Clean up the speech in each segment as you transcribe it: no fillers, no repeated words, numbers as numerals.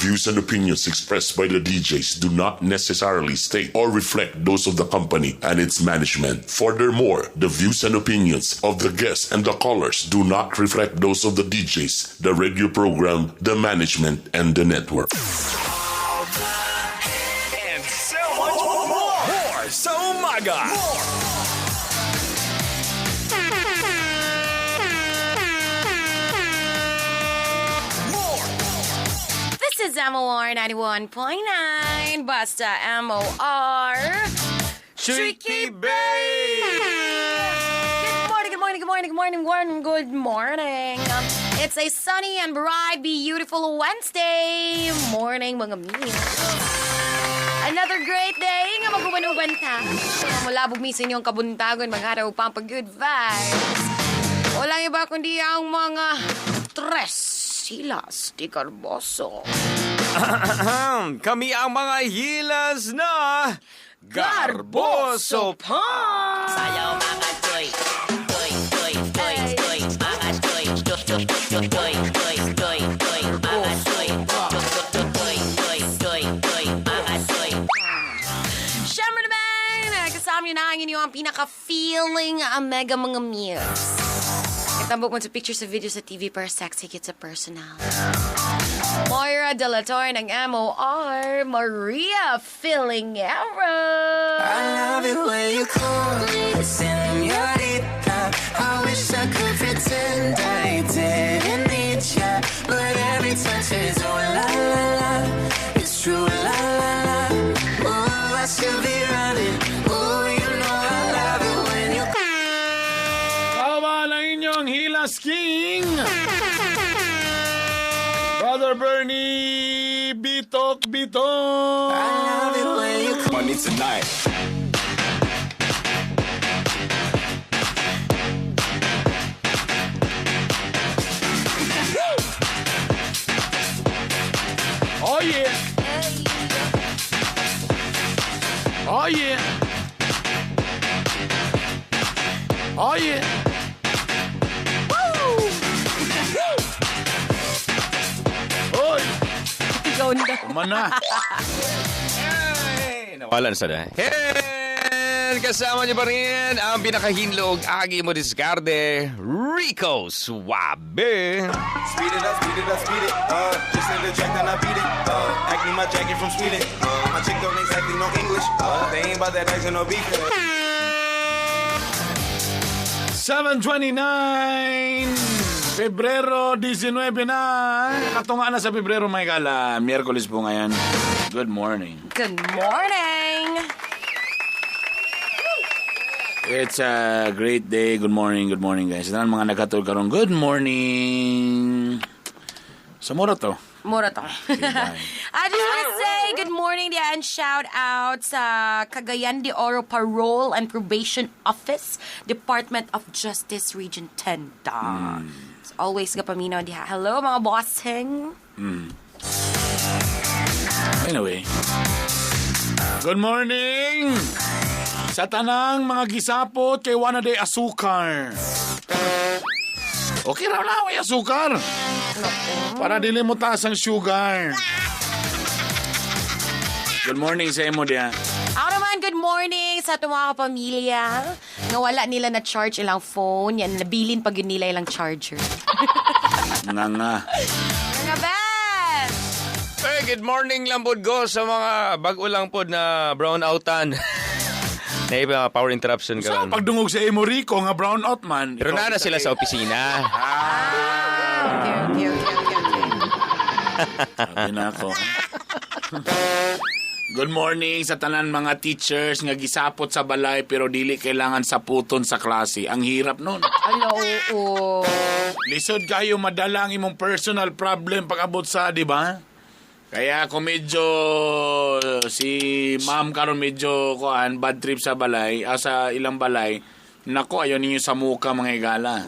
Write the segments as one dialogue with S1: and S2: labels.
S1: views and opinions expressed by the DJs do not necessarily state or reflect those of the company and its management. Furthermore, the views and opinions of the guests and the callers do not reflect those of the DJs, the radio program, the management, and the network.
S2: And so much more. So my God.
S3: This is MOR 91.9. Basta MOR.
S2: Tricky Babe!
S3: Good morning. It's a sunny and bright, beautiful Wednesday morning, mga miyo. Another great day nga magkumanugan ta. Malabog misin yung kabuntagon, magharaw pang pag-good vibes. Walang iba kundi ang mga tres silas di Garboso.
S2: Kami ang mga hilas na Garboso pa!
S4: Sayaw mga toy, toy, toy, toy, toy, mga toy, toy, toy, toy, toy, toy, toy, mga toy, toy, toy, toy, toy, mga toy.
S3: Siyempre naman, kasama nyo na ang inyong pinaka-feeling mega mga muse. Kitambok mo sa pictures sa videos sa TV para sexy kita personal. Moira De La Torre ng MOR, Maria Filingero.
S5: I love it when you call me señorita. I wish I could pretend I didn't need ya, but every touch is oh la la la. It's true la la la. Oh, I should be running. Oh, you know I love it when you.
S6: Kawa na inyong Hilas King! Brother Bernie, Bitok.
S5: I love it when you call
S2: Money tonight.
S6: Oh yeah! Oh yeah! Oh yeah! Hoy!
S3: Ikaw na.
S6: Mana!
S2: Hey, nawala na sana. And kasama niyo pa rin ang pinakahinlog agi mo discarte, Rico Suabe.
S7: Speed it up, speed it up, speed it. Just in the jack, then I beat it. Acne my jacket from Sweden. My chick don't exactly know English. They ain't about that accent, no beef.
S6: 7:29 Pebrero 19 na. Katunga na sa Pebrero, may kala. Miyerkules po ngayon. Good morning.
S3: Good morning.
S6: It's a great day. Good morning guys. Ito mga nagkatulog karon. Good morning. Sa mura to.
S3: Mura to. I just want to say good morning and shout out sa Cagayan de Oro Parole and Probation Office, Department of Justice Region 10. As always, kapaminaw diha. Hello mga bossing.
S6: Anyway. Good morning. Sa tanang mga gisapot kay wana day asukar. Okay raw na, may asukar. Para dili mo taas ang sugar. Good morning sa imo diya.
S3: Ako naman, good morning sa itong mga kapamilya. Nga wala nila na charge ilang phone. Yan, nabilin pag yun nila ilang charger.
S6: Nga.
S3: Mga best!
S2: Hey, good morning lang po go sa mga bago lang po na brownoutan. Na iba power interruption ka
S6: So,
S2: ron.
S6: pagdungog sa imo Rico nga brown out man.
S2: Pero na sila sa opisina.
S3: Okay.
S6: Sabi na ako. Good morning sa tanan mga teachers nga gisapot sa balay pero dili kailangan saputon sa klase. Ang hirap nun.
S3: Hello, oo.
S6: Lisod kayo madala ang imong personal problem pag-abot sa, di ba? Kaya kung medyo si ma'am karon medyo bad trip sa balay, sa ilang balay, nako ayaw ninyo sa muka mga igala.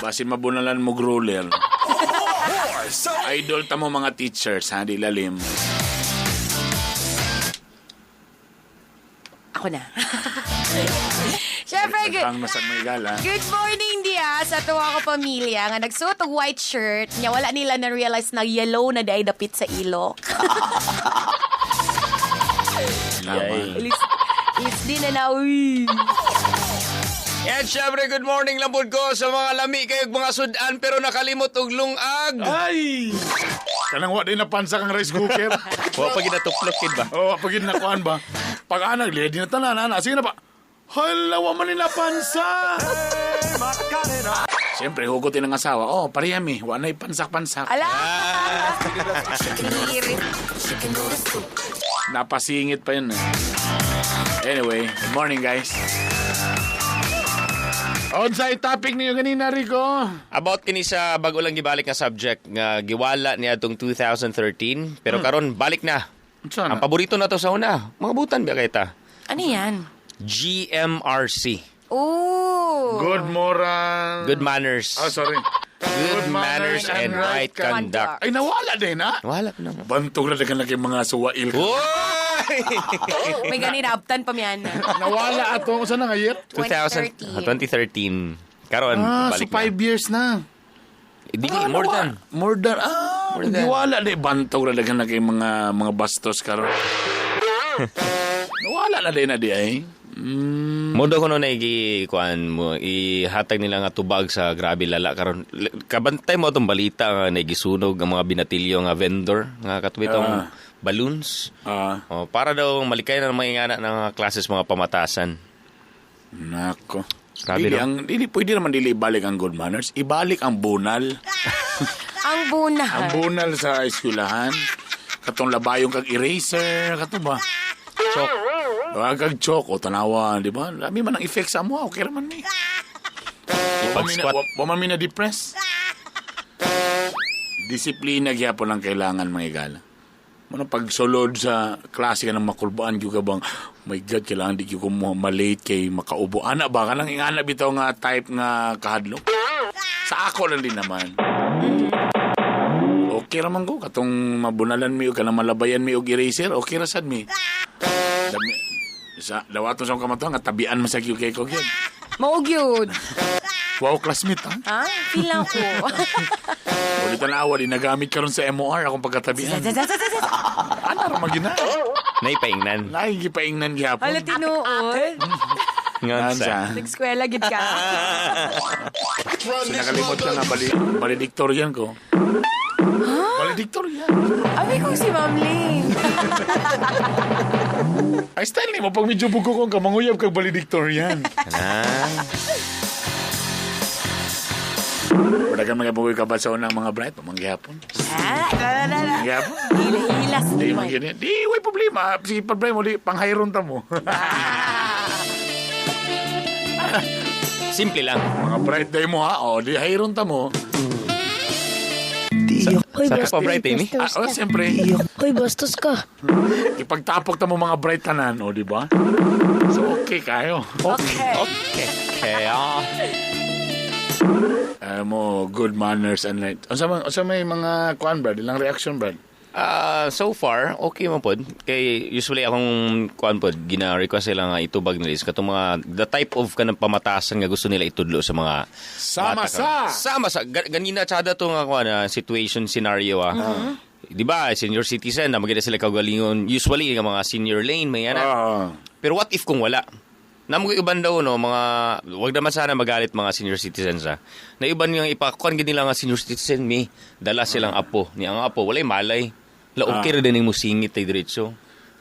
S6: Basin mabunalan mo gruler. Idol ta mo mga teachers, ha, di lalim.
S3: ako na. Siyempre,
S6: Ang masag may gala.
S3: good morning dia sa tuwa ko pamilya nga nagsuot og white shirt nya wala nila na-realize na yellow na day dapit sa ilok. It's din na uy.
S2: Yan, syempre, good morning lang po ko sa mga lami kayong mga sudan pero nakalimot og lungag.
S6: Ay! Kanang wa din napansa kang rice cooker.
S2: Wa pa ginatuplok kid ba?
S6: Oo, pag nakuhaan ba? Pag anag, di na tanan, ana. Sige na pa. Hala, wa man ni napansa. Siyempre, hugutin ng asawa. Oh, pariyami. Wa na ipansak-pansak.
S3: Ala! Irit.
S6: Napasingit pa yun. Anyway, good morning, guys. Onsay topic niyo ganina, Rico?
S2: About kini sa bago lang gibalik nga subject nga giwala niya atong 2013 pero karon balik na.
S6: Sana.
S2: Ang paborito na to sa una. Mga butan ba kay ta?
S3: Ano yan?
S2: GMRC.
S3: Ooh.
S6: Good moral.
S2: Good manners.
S6: Oh, sorry.
S2: Good manners and right conduct.
S6: Ay, nawala din, ha?
S2: Wala pa naman.
S6: Bantog na dagan lagi mga suwail.
S2: Oy!
S3: May ganiraptan pa miyan.
S6: Nawala ato. Saan na nga year?
S2: 2013. Karon
S6: So
S2: balik
S6: 5 years na.
S2: Hindi more than.
S6: More than.
S2: More than.
S6: Di wala di. Bantog na dagan lagi mga bastos karon. Nawala na din na di ay.
S2: Modo ko no na kuan mo ihatag nila nga tubag sa grabe lala karon kabantay mo atong balita nga nagisunog ang mga binatilyo nga vendor nga katubitong balloons. Para daw malikay na mga ingana ng classes mga pamatasan.
S6: Nako.
S2: Grabe
S6: Dili pwede naman dili ibalik ang good manners. Ibalik ang bunal.
S3: Ang bunal.
S6: Ang bunal sa eskwelahan. Katong labayong kag eraser, kato ba?
S2: Chok.
S6: Kag chok o tanawa, di ba? Lami man ang effect sa mo, okay raman ni.
S2: Ipag-squat.
S6: Wa man mi na depress. Disiplina gyapon ang kailangan mga igala. Muna pagsulod sa klase ka ng makulbaan gyud ka bang, oh my God, kailangan di ko mo malate kay makaubo. Ana ba kanang ingana bitaw nga type nga kahadlok? Sa ako lang din naman. Okay raman ko katong mabunalan mi o kanang malabayan mi og eraser, okay ra sad mi. Sa dawaton sa kamatuan nga tabian mo sa kay ko gyud.
S3: Maog yun.
S6: Wow, classmate ha.
S3: Ha? Feel lang ko.
S6: Uli tanawa di nagamit karon sa MOR akong pagkatabian. Ano ra magina?
S2: Naipaingnan.
S6: Nagipaingnan gyapon.
S3: Hala, tinuod.
S2: Ngansa.
S3: Nag-eskwela, gid ka.
S6: Nakalimot ka nga valedictorian ko. Valedictorian.
S3: Abi ko si Ma'am Ling.
S6: Ay, style ni mo pag medyo bugo kong kamanguyab kag valedictorian. Wala ka mga bugoy kabasaw ng mga bright, mangyapon. Mangyapon.
S3: Hilas.
S6: Di mangyapon. Di, way problema. Si Padbray mo, di, panghayron ta mo.
S2: Simple lang.
S6: Mga bright day mo ha, o, di hayron ta mo.
S2: Sa pa bright Amy?
S6: Siyempre.
S8: Hoy, bastos ka.
S6: Ipagtapok ta mo mga bright tanan, o, di ba? So, okay kayo.
S3: Okay.
S2: Kaya
S6: Mo, good manners and right. Asa may mga kuan, Brad? Ilang reaction, Brad?
S2: so far, okay mo pod. Kay usually akong kuan pod, gina-request sila nga itubag nila is katong mga the type of kanang pamatasan nga gusto nila itudlo sa mga Sama sa ganina tsada to nga kuan situation scenario Di ba, senior citizen na maganda sila kagalingon usually nga mga senior lane may ana. Pero what if kung wala? Namo iban daw no mga wag naman sana magalit mga senior citizens na iban yung ipakuan gid nila nga senior citizen mi dala silang apo ni ang apo walay malay la okay ra din mo singit tay diretso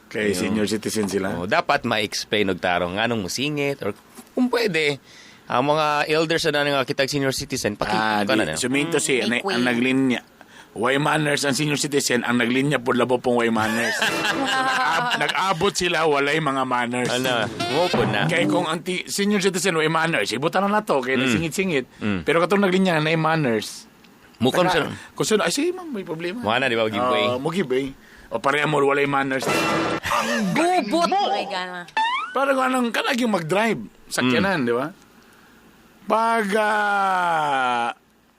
S6: kay senior citizen sila.
S2: Dapat ma-explain og tarong nganong musingit or kung pwede ang mga elders na nga kitag senior citizen pakita na.
S6: Suminto si ang naglinya. Way manners ang senior citizen ang naglinya pod labo pong way manners. Nag-abot sila walay mga manners.
S2: Ano, mo po na.
S6: Kay kung ang senior citizen way manners, ibutan na to kay nagsingit-singit. Pero katong naglinya na manners.
S2: Mukon sa
S6: kusun ay sige ma'am may problema.
S2: Wala di ba giveaway?
S6: Mo giveaway. O pareha mo walay manners.
S3: Bubot. Ay, gana.
S6: Para kung anong kanag yung mag-drive sakyanan, di ba? Pag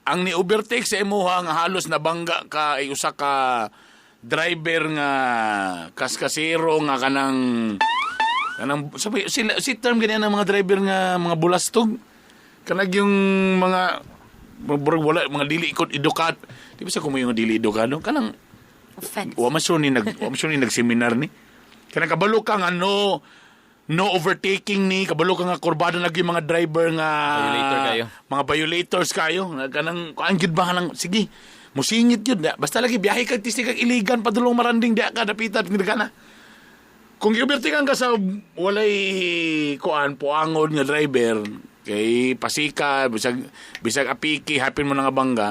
S6: ang ni-overtake sa imuha nga halos nabangga ka ay usa ka driver nga kaskasero nga kanang Kanang sabi si term ganyan ng mga driver nga mga bulastog. Kanag yung mga wala mga dili ikot edukat. Di ba sa kumo yung dili edukado? Kanang
S3: Offense.
S6: wa man ni nag-seminar ni. Kanang kabalo ka nga no overtaking ni, kabalo ka nga kurbado lagi mga driver nga
S2: Violator kayo.
S6: Mga violators kayo. Kanang kuan gyud ba nang sige. Musingit yun. Basta lagi biyahe kag tistig kag iligan padulong maranding dia ka dapitan pindagan na. Kung iubertikan ka sa walay kuan puangon nga driver kay pasika bisag apiki hapin mo na nga bangga.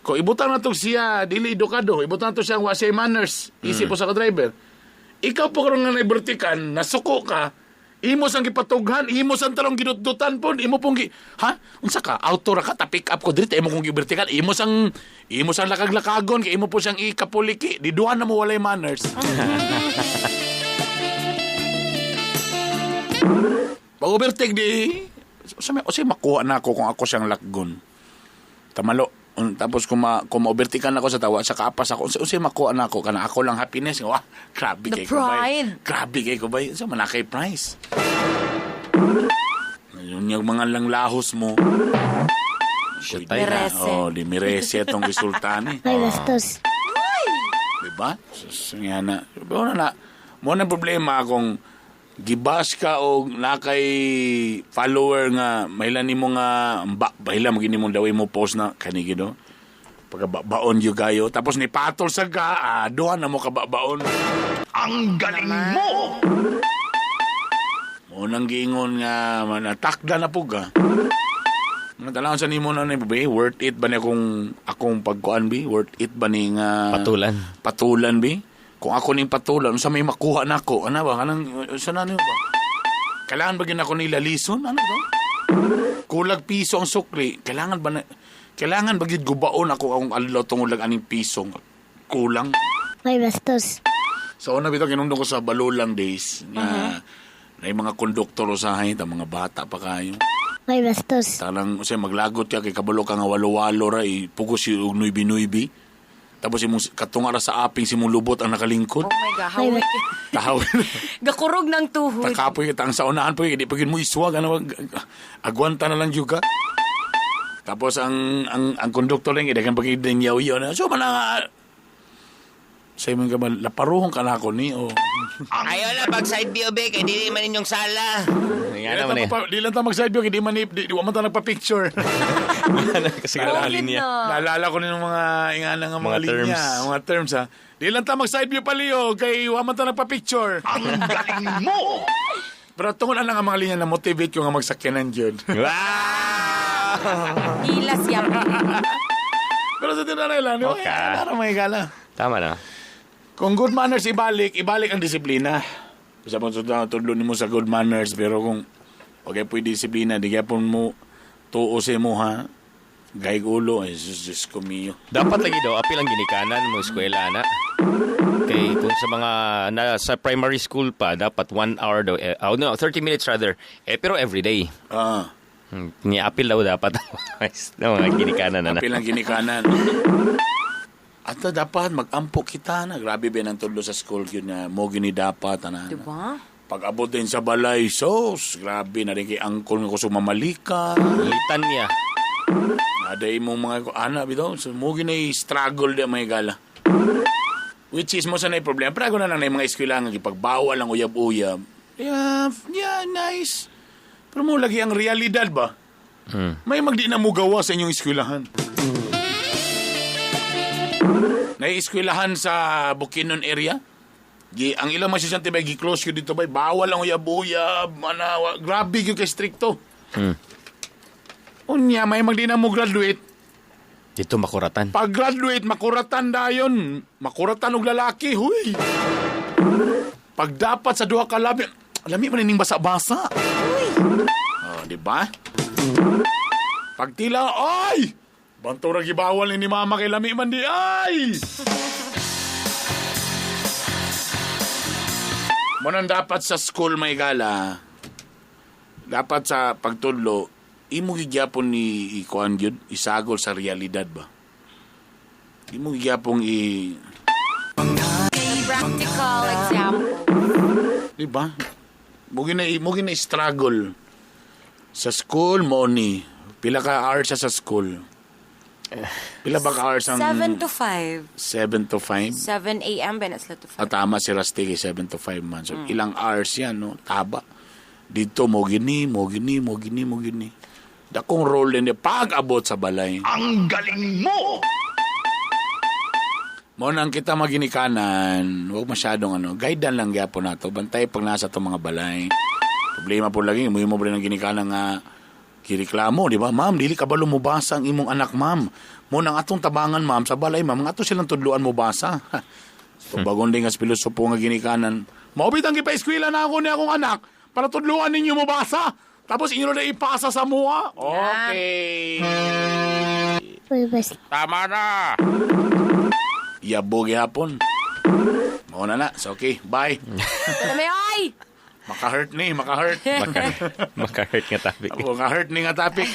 S6: Kung ibutan na to siya dili edukado, ibutan na to siya wa say manners. Isip po sa ka-driver. Ikaw po karon nga naibertikan, nasuko ka, imo sang gipatughan, imo sang talong ginutdutan pon, imo pong ha? Unsa ka? Auto ra ka ta pick up ko diri imo kong gibertikan, imo sang lakag-lakagon kay imo po siyang ikapuliki. Di duha na mo walay manners. Pag-overtake di, o makuha na ako kung ako siyang lakgon. Tamalo. Tapos kung ma-overtikan ako sa tawa, sa kaapas ako, usay makuha na ako, kana ako lang happiness. Wah, grabe
S3: The
S6: kay ko ba?
S3: pride.
S6: Grabe kay ko ba? Sa manakay price. Yun yung mga lang lahos mo.
S2: Shit,
S3: Merese.
S6: Oh, di merese itong resulta ni.
S8: Ay, bastos.
S6: Diba? Nga na. Mo na problema kung gibas ka o nakay follower nga mahilan nimo nga mahilan magini mo daway mo post na kanigi do pagbaon yu gayo tapos ni patol sa ga duha na mo kababaon ang galing mo nang giingon nga natakda na pug Natalangan sa nimo na ba worth it ba ni akong pagkuan bi worth it ba ni nga patulan bi kung ako ning patulan, sa may makuha na ako, ano ba? Sana niyo ba? Kailangan ba gina ako nila lison? Ano ba? Kulag piso ang sukli. Kailangan ba gid gubaon ako ang adlaw tungulag aning piso? Kulang.
S8: Ay, bastos.
S6: So, una bitaw kinundong ko sa Balulang days na na mga konduktor usahay, ta mga bata pa kayo.
S8: Ay, bastos.
S6: Tanang, maglagot ka kay kabalo ka nga walo-walo ra, pugos yung nuybi-nuybi. Tapos imong katungara sa aping simong lubot ang nakalingkod.
S3: Oh my God, hawik.
S6: Tahawin.
S3: Gakurog ng tuhod.
S6: Takapoy kita ang sa unahan po, hindi pagin mo iswag, agwanta na lang juga. Tapos ang konduktor lang, idagan pagin din yaw-yaw na, so mananga, sa imong ka ba, laparuhong ka na ako ni, o.
S4: Ayaw na, pag side view, be, kaya di man inyong sala.
S6: Di lang ta mag-side view, di man ta nagpa-picture.
S2: Kasi nga linya.
S6: Naalala ko ng mga ingana ng mga linya, mga terms ha. Di lang ta mag-side view paliyo, kay waman ta nagpa-picture. Ang galing mo! Pero tungkol na nga mga linya na motivate ko nga magsakyanan dyan.
S3: Ilas yan.
S6: Pero sa tinanay lang, para may gala.
S2: Tama na.
S6: Kung good manners ibalik ang disiplina. Isa pong tudlo ni mo sa good manners, pero kung okay po yung disiplina, di kaya po mo tuo sa mo ha, gay ulo, Jesus kumiyo.
S2: Dapat lagi daw, apil ang ginikanan mo, eskwela na. Okay, kung sa mga, sa primary school pa, dapat 1 hour daw, 30 minutes rather, pero everyday. Ni-apil daw dapat na mga ginikanan na.
S6: Apil ang ginikanan. At dapat mag-ampo kita na. Grabe ba ng tudlo sa school yun na mo gini dapat.
S3: Diba?
S6: Pag-abot din sa balay, sos, grabe na rin kay angkol nga ko sumamalika.
S2: Litan niya.
S6: Naday mong mga anak bitaw. So, mo gini struggle din mga gala. Which is mo sanay problema. Pero ako na lang na yung mga eskwela nga ipagbawa lang uyab-uyab. Yeah, nice. Pero mo lagi ang realidad ba? May magdi na mo gawa sa inyong eskwelahan. Nai-eskwelahan sa Bukidnon area. Ang ilang masyasante ba, gi-close ko dito ba, bawal ang uyab-uyab, grabe yung kay stricto. Unya, may magdi na mo graduate.
S2: Dito makuratan.
S6: Pag graduate, makuratan dayon. Makuratan og lalaki, huy. Pag dapat sa duha ka lami man ining basa-basa. Oh, di ba? Pag tila, ay! Bantura gibawal ni mama kay lami man di ay. Monan dapat sa school may gala. Dapat sa pagtudlo, imo gigyapon ni ikuan gyud, isagol sa realidad ba. Imo gigyapon
S3: Practical example.
S6: di ba? Mo gina struggle sa school mo ni. Pila ka hours sa school? Pila ba ka hours ang
S3: 7 to 5.
S6: 7 to 5?
S3: 7 a.m. Benasla to 5.
S6: Tama si Rusty 7 to 5 man. So ilang hours yan, no? Taba. Dito mo gini. Dakong role din pag-abot sa balay.
S9: Ang galing mo!
S6: Mo nang kita maginikanan, huwag masyadong guidean lang gyapon nato. Bantay pag nasa to mga balay. Problema po lagi, mo ba rin ang ginikanan nga kireklamo, di ba? Ma'am, dili ka ba lumubasa ang imong anak, ma'am? Mo nang atong tabangan, ma'am, sa balay, ma'am, nga ato silang tudluan mo basa. So, bagong din nga pilosopo nga ginikanan. Maubit ang ipa-eskwela na ako ni akong anak para tudluan ninyo mo basa. Tapos inyo na ipasa sa mua. Okay. Tama na. Yabo gihapon. Mauna na. So, okay. Bye.
S3: Ay!
S6: Maka-hurt.
S2: Maka-hurt nga topic.
S6: Maka-hurt ni nga topic.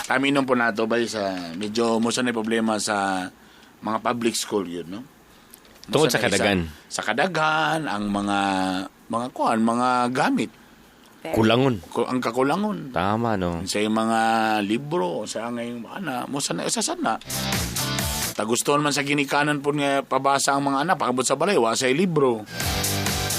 S6: Kami nung po nato ba sa medyo musa na problema sa mga public school yun, no?
S2: Tungkol sa kadagan.
S6: Sa kadagan, ang mga gamit.
S2: Kulangon.
S6: Ang kakulangon.
S2: Tama, no?
S6: Sa mga libro, sa ngayong musa na sana. Tagustuhan man sa ginikanan po nga pabasa ang mga anak, pakabot sa balay, sa libro.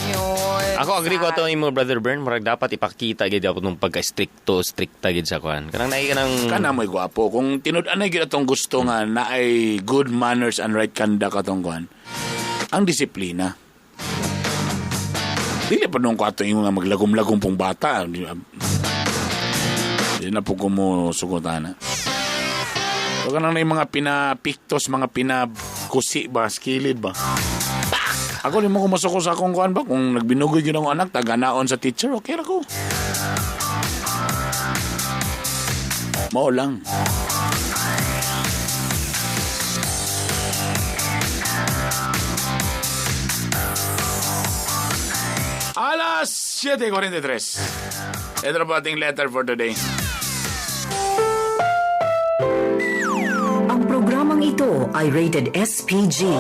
S3: Yun.
S2: Ako agree ko ito yung Brother Bern, marag dapat ipakita gid dapat nung stricta gid sa kuan. Kanang naay
S6: kana mo'y gwapo. Kung tinud-an ay gid atong gusto nga na ay good manners and right conduct atong kuan. Ang disiplina. Dili pa nung kwato yung nga maglagom-lagom pong bata. Dili na po kumusugutan na. So, kanang na yung mga pinapiktos, mga pinakusi ba, skilled ba? Ako rin mo kumasuko sa akong kuhan ba? Kung nagbinugoy yun ang anak, taganaon sa teacher, okay na ko. Mao lang. Alas 7:43. Ito na po ating letter for today.
S10: Ang programang ito ay rated SPG.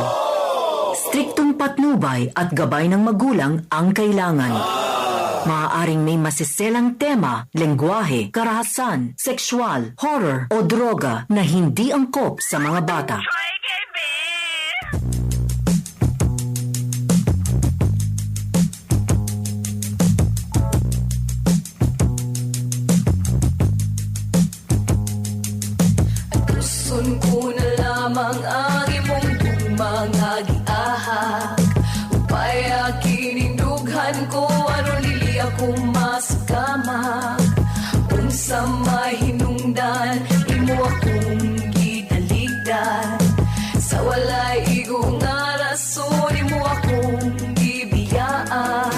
S10: Striktong patnubay at gabay ng magulang ang kailangan. Maaaring may masiselang tema, lengguwahe, karahasan, sexual, horror o droga na hindi angkop sa mga bata.
S11: Gusto ko na lamang ang imong gumagiahak upay akinindughan ko ano lili ako maskamak unsa may hinungdan imo akong gitaligdan sa walay igong nga rason imo akong gibiyaan.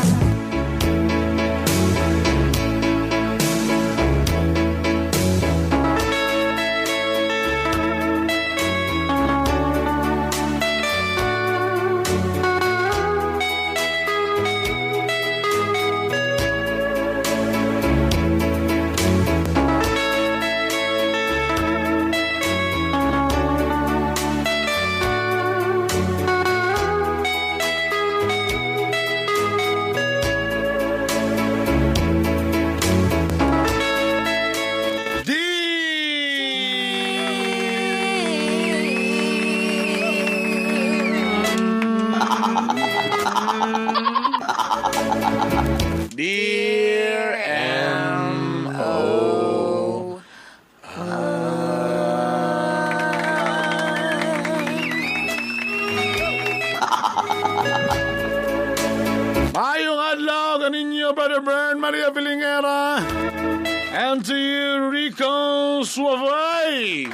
S6: Dear M.O. Mayong adlaw kaninyo, Brother Bern, Maria Pilingera, and to you, Rico Suavay.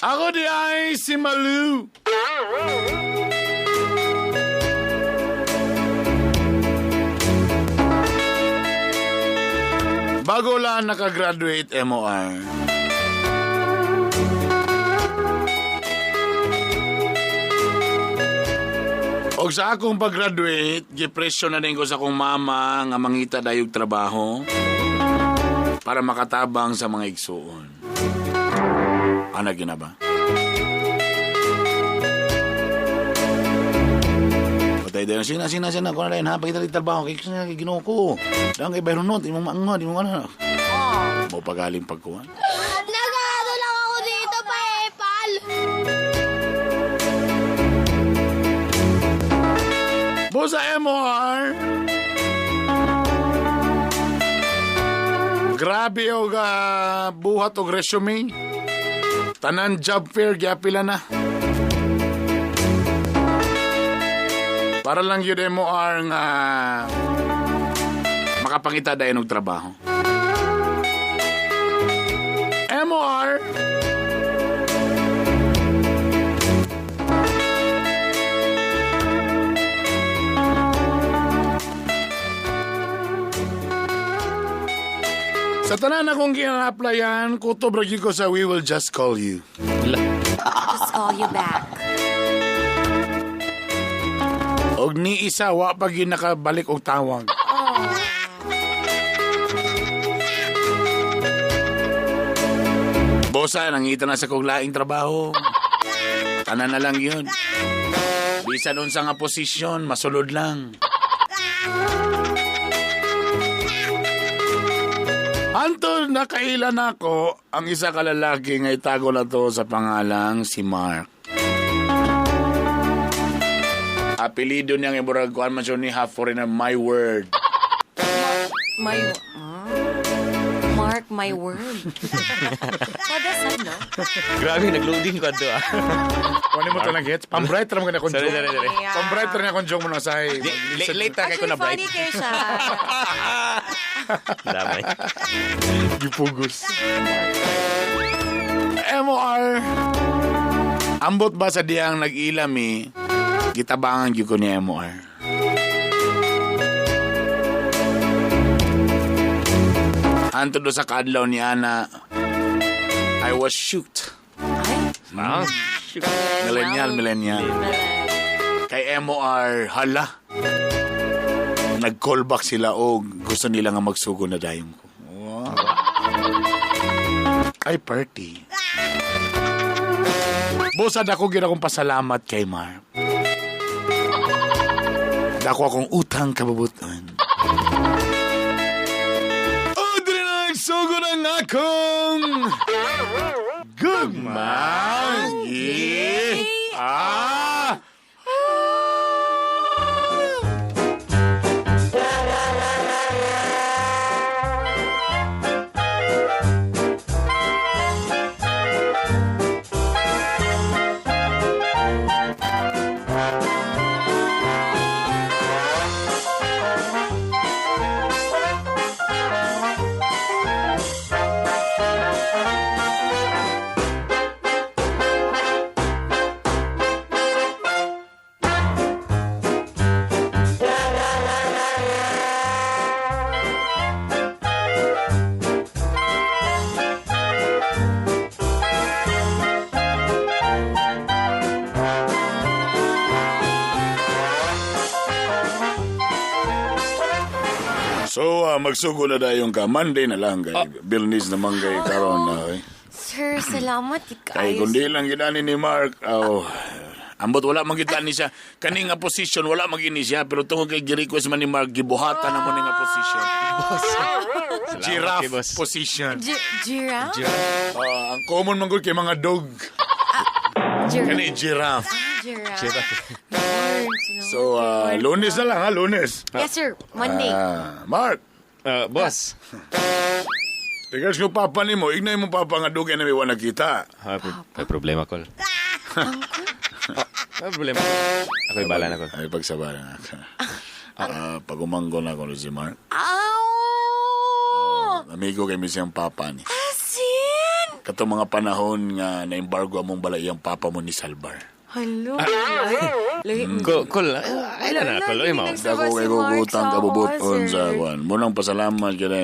S6: Ako di ay si Malu. Bago lang nakagraduate MOR. Og sa akong pag-graduate, gipresyo na din ko sa akong mama nga mangita dayog trabaho. para makatabang sa mga igsuon. Ana gina ba? Patay dayon sina ko na rin ha pagita trabaho kay Ginoo ko. Dang kay bayron not imong maangod imong ano. Mo pagaling pagkuan.
S3: Nagado lang ako dito pa Pal.
S6: Bosa MOR. Grabe og buhat og resume. Tanan job fair gyapila na. Para lang yun MOR nga makapangita dayon og trabaho. MOR. Sa tanan akong gina-applyan, kutob ra gyud ko sa We Will Just Call You.
S3: Just call you back.
S6: Og ni isa, wa pa gyud nakabalik og tawag. Bosa, nangita na sa kong laing trabaho. Tanan na lang yun. Bisan unsa nga posisyon, masulod lang. Antod nakailan ako ang isa ka lalaki nga itago na to sa pangalang si Mark. Apelido niya nga murag kuan man siya ni half foreigner, my word.
S3: Mark, my word. What does that know?
S2: Grabe, nag-loading ko ito
S6: Kunin mo ito na gets? Pang-brighter mo ka na kung
S2: Sorry.
S6: Pang-brighter na kung joke mo na sa
S2: Late na kayo ko na
S3: Actually,
S2: bright.
S3: funny kayo siya.
S2: Damay.
S6: Gipugos. MOR. Ambot ba sa diyang nag-ilami, gitabangan gyud ko ni MOR. Antod do sa kadlaw ni Ana, I was shoot.
S2: Wow.
S6: Millennial. Kay MOR, hala. Nag-callback sila o gusto nila nga magsugo na dayon ko. Wow. Ay, party. Bosa, dako gina akong pasalamat kay Mark. Dako akong utang kababutan. O, dili na nagsugo ng akong gugmagi. So, magsugo na dayon ka. Monday na lang kay Bilnis naman kay karon na.
S3: Sir, salamat.
S6: Kay kundi lang ginani ni Mark. Ambot wala magita ni siya. Kani nga position wala magini siya pero tungod kay gi-request man ni Mark gibuhatan na mo ni nga position. Giraffe position.
S3: Giraffe?
S6: Ang common man gud kay mga dog. Kani giraffe.
S3: Giraffe.
S6: So, Lunes na lang ha, Lunes.
S3: Yes, sir. Monday.
S6: Mark.
S2: Boss.
S6: Tigas ko papa ni mo, ignay mo papa nga dugay na may wala kita.
S2: May problema, Col. May problema. Ako'y bala na, Col.
S6: Ay, pagsabaran na. Pag-umanggo na ako si Mark. Amigo kay siyang papa ni.
S3: Asin!
S6: Kato mga panahon nga na-embargo among balay ang papa mo ni Salvar.
S3: Hello.
S2: Col, ay na, Col. Ay, mao.
S6: Dako kay gugutang kabubuton sa kwan. Munang pasalamat ka na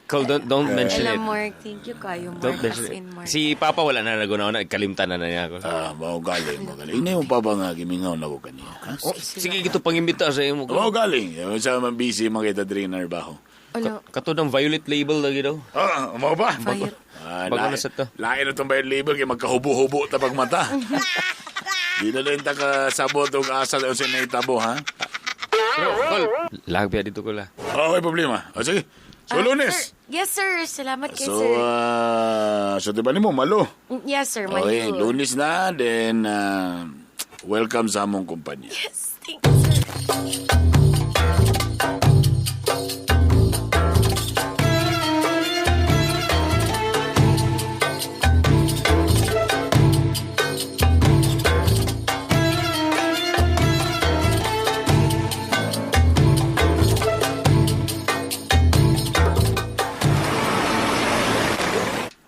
S2: Col, don't mention it.
S3: Mark, thank you kayo, Mark.
S2: Don't mention it. Si Papa wala na nagunaw na, kalimtan na niya, Col.
S6: Mao galing. Inay mo papa nga, gimingaw na ko kaniya.
S2: Sige, ito pangimbita sa imo, Col.
S6: Mao galing. Sa man busy, makita drin na baho.
S3: Ano?
S2: Kato ng violet label lagi daw.
S6: Mo ba?
S3: Fire.
S2: Bago na sa to.
S6: Lain na itong bayad label kaya magkahubo-hubo tapag mata. Di na rin sabot o asal o sinitabo, ha?
S2: Lagbi dito ko la.
S6: May problema. O sige. So, Lunes.
S3: Sir. Yes, sir. Salamat kay
S6: So,
S3: sir.
S6: so diba ni mo, malo?
S3: Yes, sir.
S6: Okay,
S3: Manilo.
S6: Lunes na, then welcome sa among kumpanya.
S3: Yes, thank you, sir.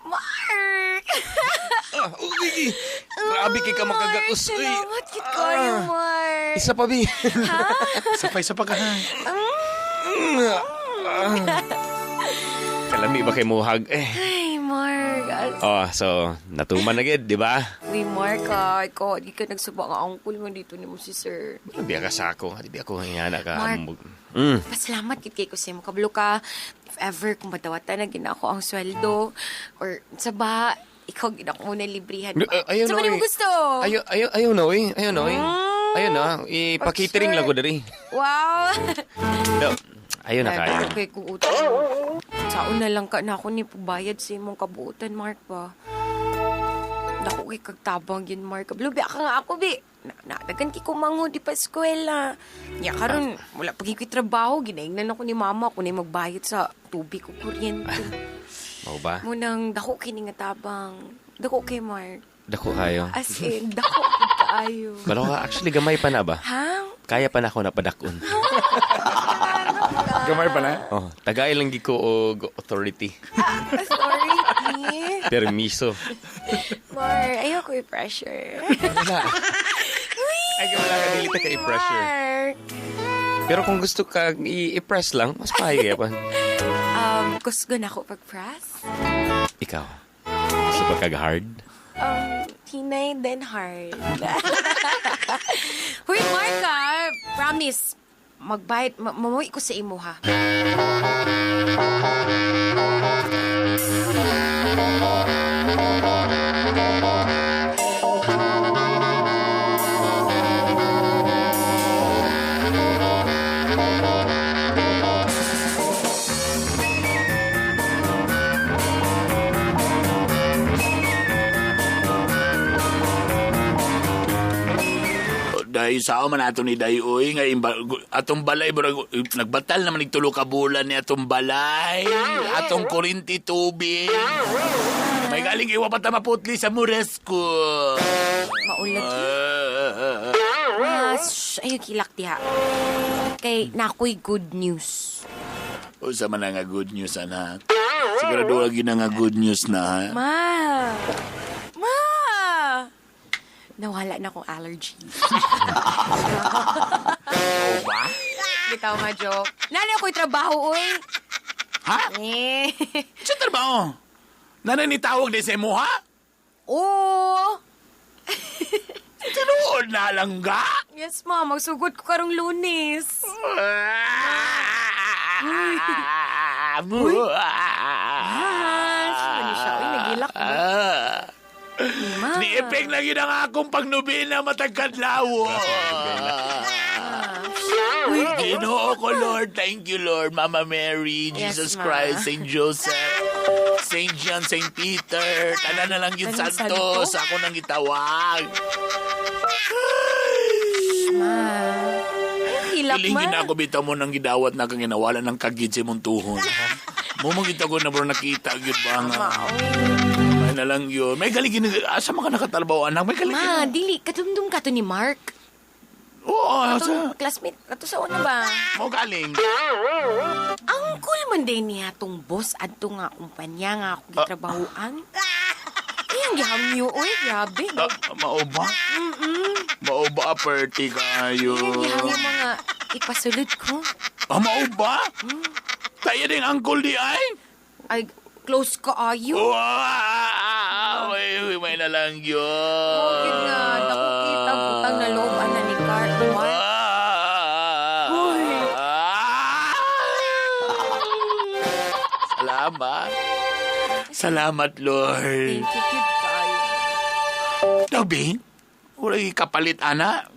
S3: Mark!
S2: Grabe kay ka makagakos. Uy.
S3: Salamat kit kayo, Mark.
S2: Isa pa, Bi.
S6: Isa pa ka, ha?
S2: Kalami ba kay muhag?
S3: Ay, Mark.
S2: So, natuman na gid, di ba?
S3: Uy, Mark, ikaw, di ka nagsuba nga angkol nga dito ni mo si sir.
S2: Di ka sa ako. Di ako hingana ka.
S3: Mark. Pasalamat kit kay ko sa mo. Kablo ka, if ever, kung madawatan na gina ako ang sweldo, or sa ba, ikaw gina ko muna librihan ba?
S2: Ayaw
S3: sa
S2: na,
S3: ba mo
S2: eh.
S3: gusto?
S2: Ayaw na, eh. Ayaw na, eh. Ayaw na. Ipakitering lang ko dari.
S3: Wow!
S2: Ayaw na kayo.
S3: Okay, kung utang. Saon na lang ka na ako ni pubayad sa imong kabuutan, Mark ba? Naku, kay kagtabang yun, Mark. Lubi, ka nga ako, bi. Nadagan ki kumango di pa eskwela. Ya, karon wala pagi ko'y trabaho. Ginaingnan ako ni mama kung na magbayad sa tubig o kuryente.
S2: Mau ba?
S3: Munang dako kini nga tabang. Dako kay Mark.
S2: Dako kayo.
S3: As in, dako kaayo.
S2: Balo ka, actually, gamay pa na ba?
S3: Ha?
S2: Kaya pa na ako napadakon.
S6: Gamay pa na?
S2: Tagay lang giko og authority.
S3: Authority?
S2: Permiso.
S3: Mark, ayoko i-pressure.
S2: Wala. Ay, wala ka dili ka i-pressure.
S3: Mark.
S2: Pero kung gusto ka i-press lang, mas pahigay pa.
S3: Kusgo na ako pag-press?
S2: Ikaw. Gusto ba kag-hard?
S3: Hinay then hard. Huy, Mark, promise, magbayad, mamuwi ko sa imo, ha?
S6: Dahil sao man ato ni Dayoy nga atong balay nagbatal naman ig 3 ka bulan ni atong balay atong kurinti tubig may galing iwa pa ta maputli sa Moresco
S3: Maulag ayo kilak diha kay nakoy good news.
S6: Usa man nga good news anak sigurado lagi na nga good news na ha?
S3: Ma nawala na akong allergy.
S6: ba?
S3: Bitaw nga joke. Nani ako'y trabaho, uy.
S6: Ha? Sa trabaho? Nananitawag din sa mo, ha?
S3: Oo.
S6: Tinuod na lang ga?
S3: Yes, ma. Magsugod ko karong Lunes. Ano siya? Uy, nagilak mo.
S6: Ni-epeng lang yun ang akong pagnubina matagkadlawo. Ginoo ko, Lord. Thank you, Lord. Mama Mary, Jesus Christ, Saint Joseph, Saint John, Saint Peter. Tanan na lang yung santos. Ako nang itawag. Ilingin ako bitaw mo nang gidawat na kang ginawalan ng kagid sa mong tuhon. Mumangita ko na bro nakita yun ba nga. May na lang yun. May galigin. Asa mga nakatalbaw anak? May galigin.
S3: Ma, dili. Katundong ka to ni Mark.
S6: Oo.
S3: Katong classmate. Kato sa una ba?
S6: Mo galing.
S3: Ang cool man din niya tong boss at to nga kumpanya nga ako gitrabahoan. Iyang gihamyo. Uy, grabe.
S6: Mauba? Mauba, aperti kayo.
S3: Iyang gihamyo mga ipasulod ko.
S6: Mauba? Kaya din uncle di ay?
S3: Ay, close ka ayo.
S6: Wow! May na lang yun.
S3: Okay na. Dako kita. Butang na loob. Ana ni Carl. Mark.
S6: Salamat, Lord.
S3: Thank you, kid kayo.
S6: Dobing, wala kapalit, ana.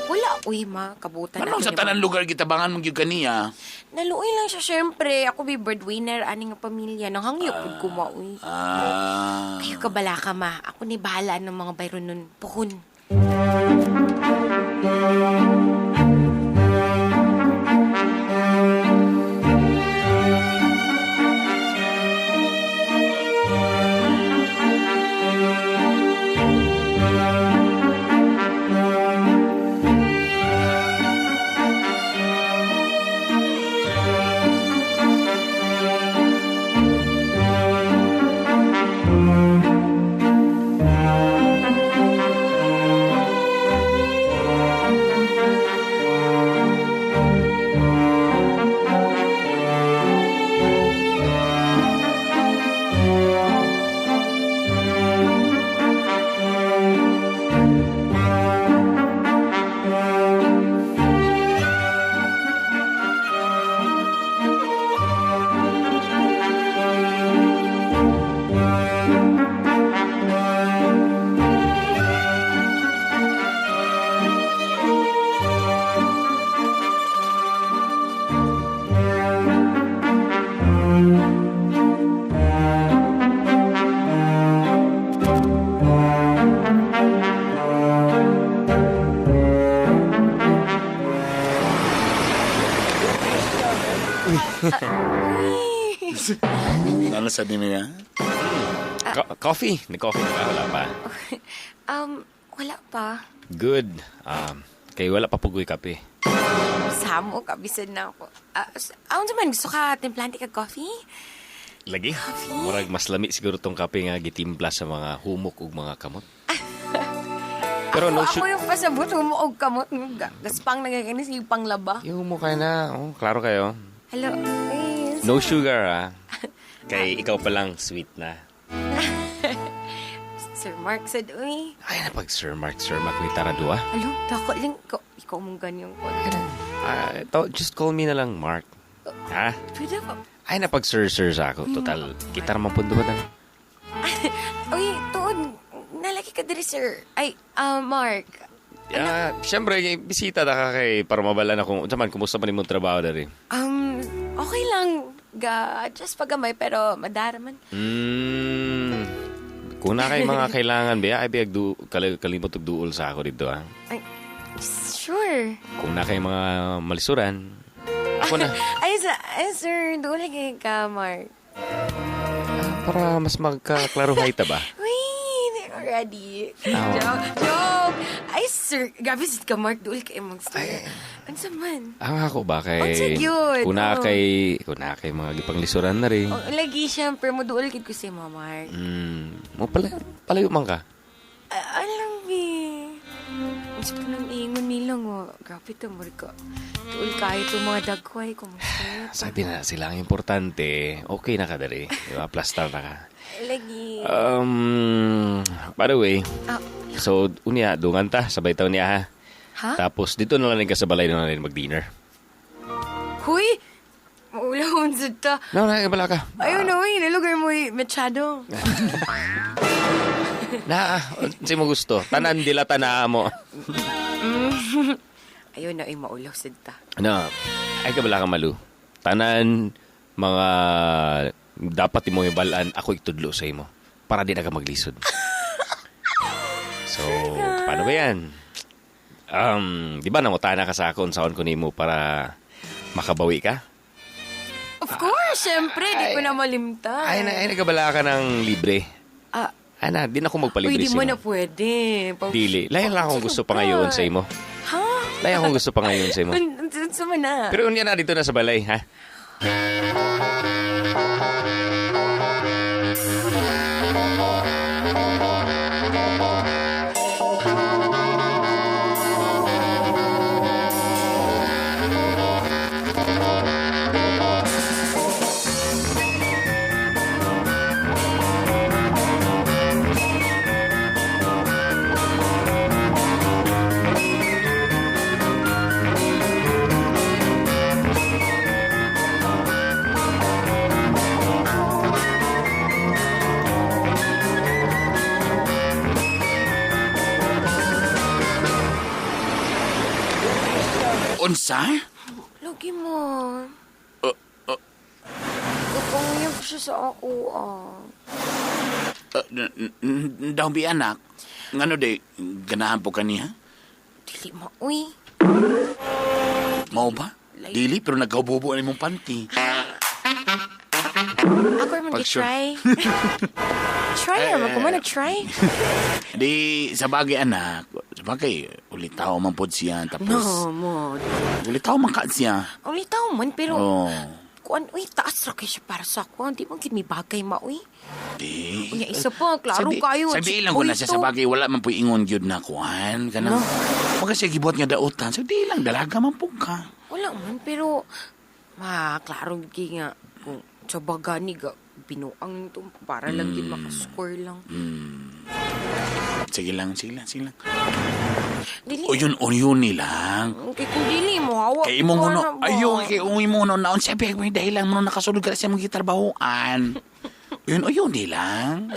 S3: Wala, uy, ma. Kabutan
S6: Anong sa tanan lugar gitabangan mong yung kaniya?
S3: Naluoy lang siya, syempre. Ako be breadwinner, aning nga pamilya. Nanghangyo po ko, ma, uy. Kayo kabala ka, ma. Ako ni bahala ng mga bayro nun. Puhon.
S6: Ano sa din niya?
S2: Coffee. Nag-coffee na ba? Wala pa.
S3: Wala pa.
S2: Good. Kaya wala pa pugoy kape.
S3: Samo, kabisan na ako. Aon naman, gusto ka timplante ka coffee?
S2: Lagi? Murag mas lami siguro tong kape nga gitimpla sa mga humok ug mga kamot. Pero
S3: Ako yung pasabot, humuog kamot. Gaspang nagaganis yung panglaba.
S2: Yung humok kayo na. Klaro kayo.
S3: Hello, please.
S2: No sugar, Kay ikaw pa lang sweet na.
S3: Sir Mark said, uy.
S2: Ay na pag Sir Mark may taradua.
S3: Alo, dako lang. Ikaw mong ganyang ko.
S2: Just call me na lang Mark. Ha?
S3: Pwede ba?
S2: Ay na pag sir sa ako. Total, kita naman pundo ba na?
S3: Uy, tuon. Nalaki ka diri, sir. Ay, Mark.
S2: Siyempre, bisita na ka kay para mabala na kung kumusta pa ni mong trabaho na rin.
S3: Okay lang. Just pagamay, pero madara man.
S2: Kung na kayo mga kailangan, ay biyag kalimot og duol sa ako dito,
S3: Ay, sure.
S2: Kung na kayo mga malisuran, ako na.
S3: Ay, sir, doon lagi ka, Mark.
S2: Para mas magkaklaruhay ta ba?
S3: Wait, already. Joke. Ay, sir, gabi ka, Mark, doon kayo mag-sir. Ano saman?
S2: Ako ba kay...
S3: Ang yun.
S2: Kung na kay mga gipanglisuran na rin.
S3: Lagi, syempre, mo doon ko si Mark.
S2: Mo palayo man ka?
S3: Alam gusto ko nang ingon nilang, grabe ito, Mark. Doon kayo itong mga dagway, kumusta?
S2: Sabi na sila ang importante, okay na ka dari. Diba? Plastar na ka.
S3: Lagi.
S2: By the way, so, unya, dungan ta, sabay taon niya ha.
S3: Ha?
S2: Tapos, dito na lang ka sa balay na lang mag-dinner.
S3: Huy! Maulahon sa ta.
S2: No, bala ka.
S3: Ayun na, nalugar mo machado.
S2: Kasi mo gusto. Tanan dilata na mo.
S3: Ayun na, maulaw sa ta.
S2: Ay ka bala ka malu. Tanan, mga dapat mo ibalaan, ako itudlo sa imo. Para di na ka maglisod. So, paano ba yan? Di ba namutana ka sa akon saon ko nimo para makabawi ka?
S3: Of course, syempre, di ko na malimta.
S2: Ay nagabala ka ng libre. Ana, di na ako magpalibre
S3: Uy, di
S2: sa
S3: mo
S2: imo.
S3: na pwede.
S2: Dili. Layan lang akong gusto pa ngayon sa imo.
S3: Ha?
S2: Layan akong gusto pa ngayon sa imo.
S3: Sama na.
S2: Pero unya na dito na sa balay, ha?
S6: Sa?
S3: Lagi mo. Kapangyan pa siya sa ako,
S6: Daw bi anak. Ngano de, ganahan po kaniya?
S3: Dili mo, uy.
S6: Mao ba? Dili, pero nagkaububo na mong panty.
S3: Ako naman try. Try naman ko man nag-try.
S6: Di, sa bagay anak, sa bagay, ulitaw man po siya. Tapos,
S3: No, mo.
S6: ulitaw man ka siya.
S3: Ulitaw man, pero...
S6: Oh.
S3: Kuan, uy, taas ra kayo siya para sa ako. Hindi mo may bagay ma, uy.
S6: Di.
S3: Unya, isa pa, klaro kayo.
S6: Sabi lang ko na siya sa bagay, wala man po ingon yun na kuhan. Kanang, Mga siya gibot nga dautan. Sabi lang, dalaga man po ka.
S3: Wala man, pero... klaro nga, kung sa bagani ga, binuang ito para lang din makascore lang.
S6: Sige lang.
S3: Dili.
S6: O yun nilang.
S3: Okay, kung dili mo, hawak
S6: Kay imong
S3: ko
S6: uno,
S3: na ba?
S6: ayun, kay imong uno, naon siya, may dahilan mo nakasulog ka siya mong gitarbahoan. Yun nilang.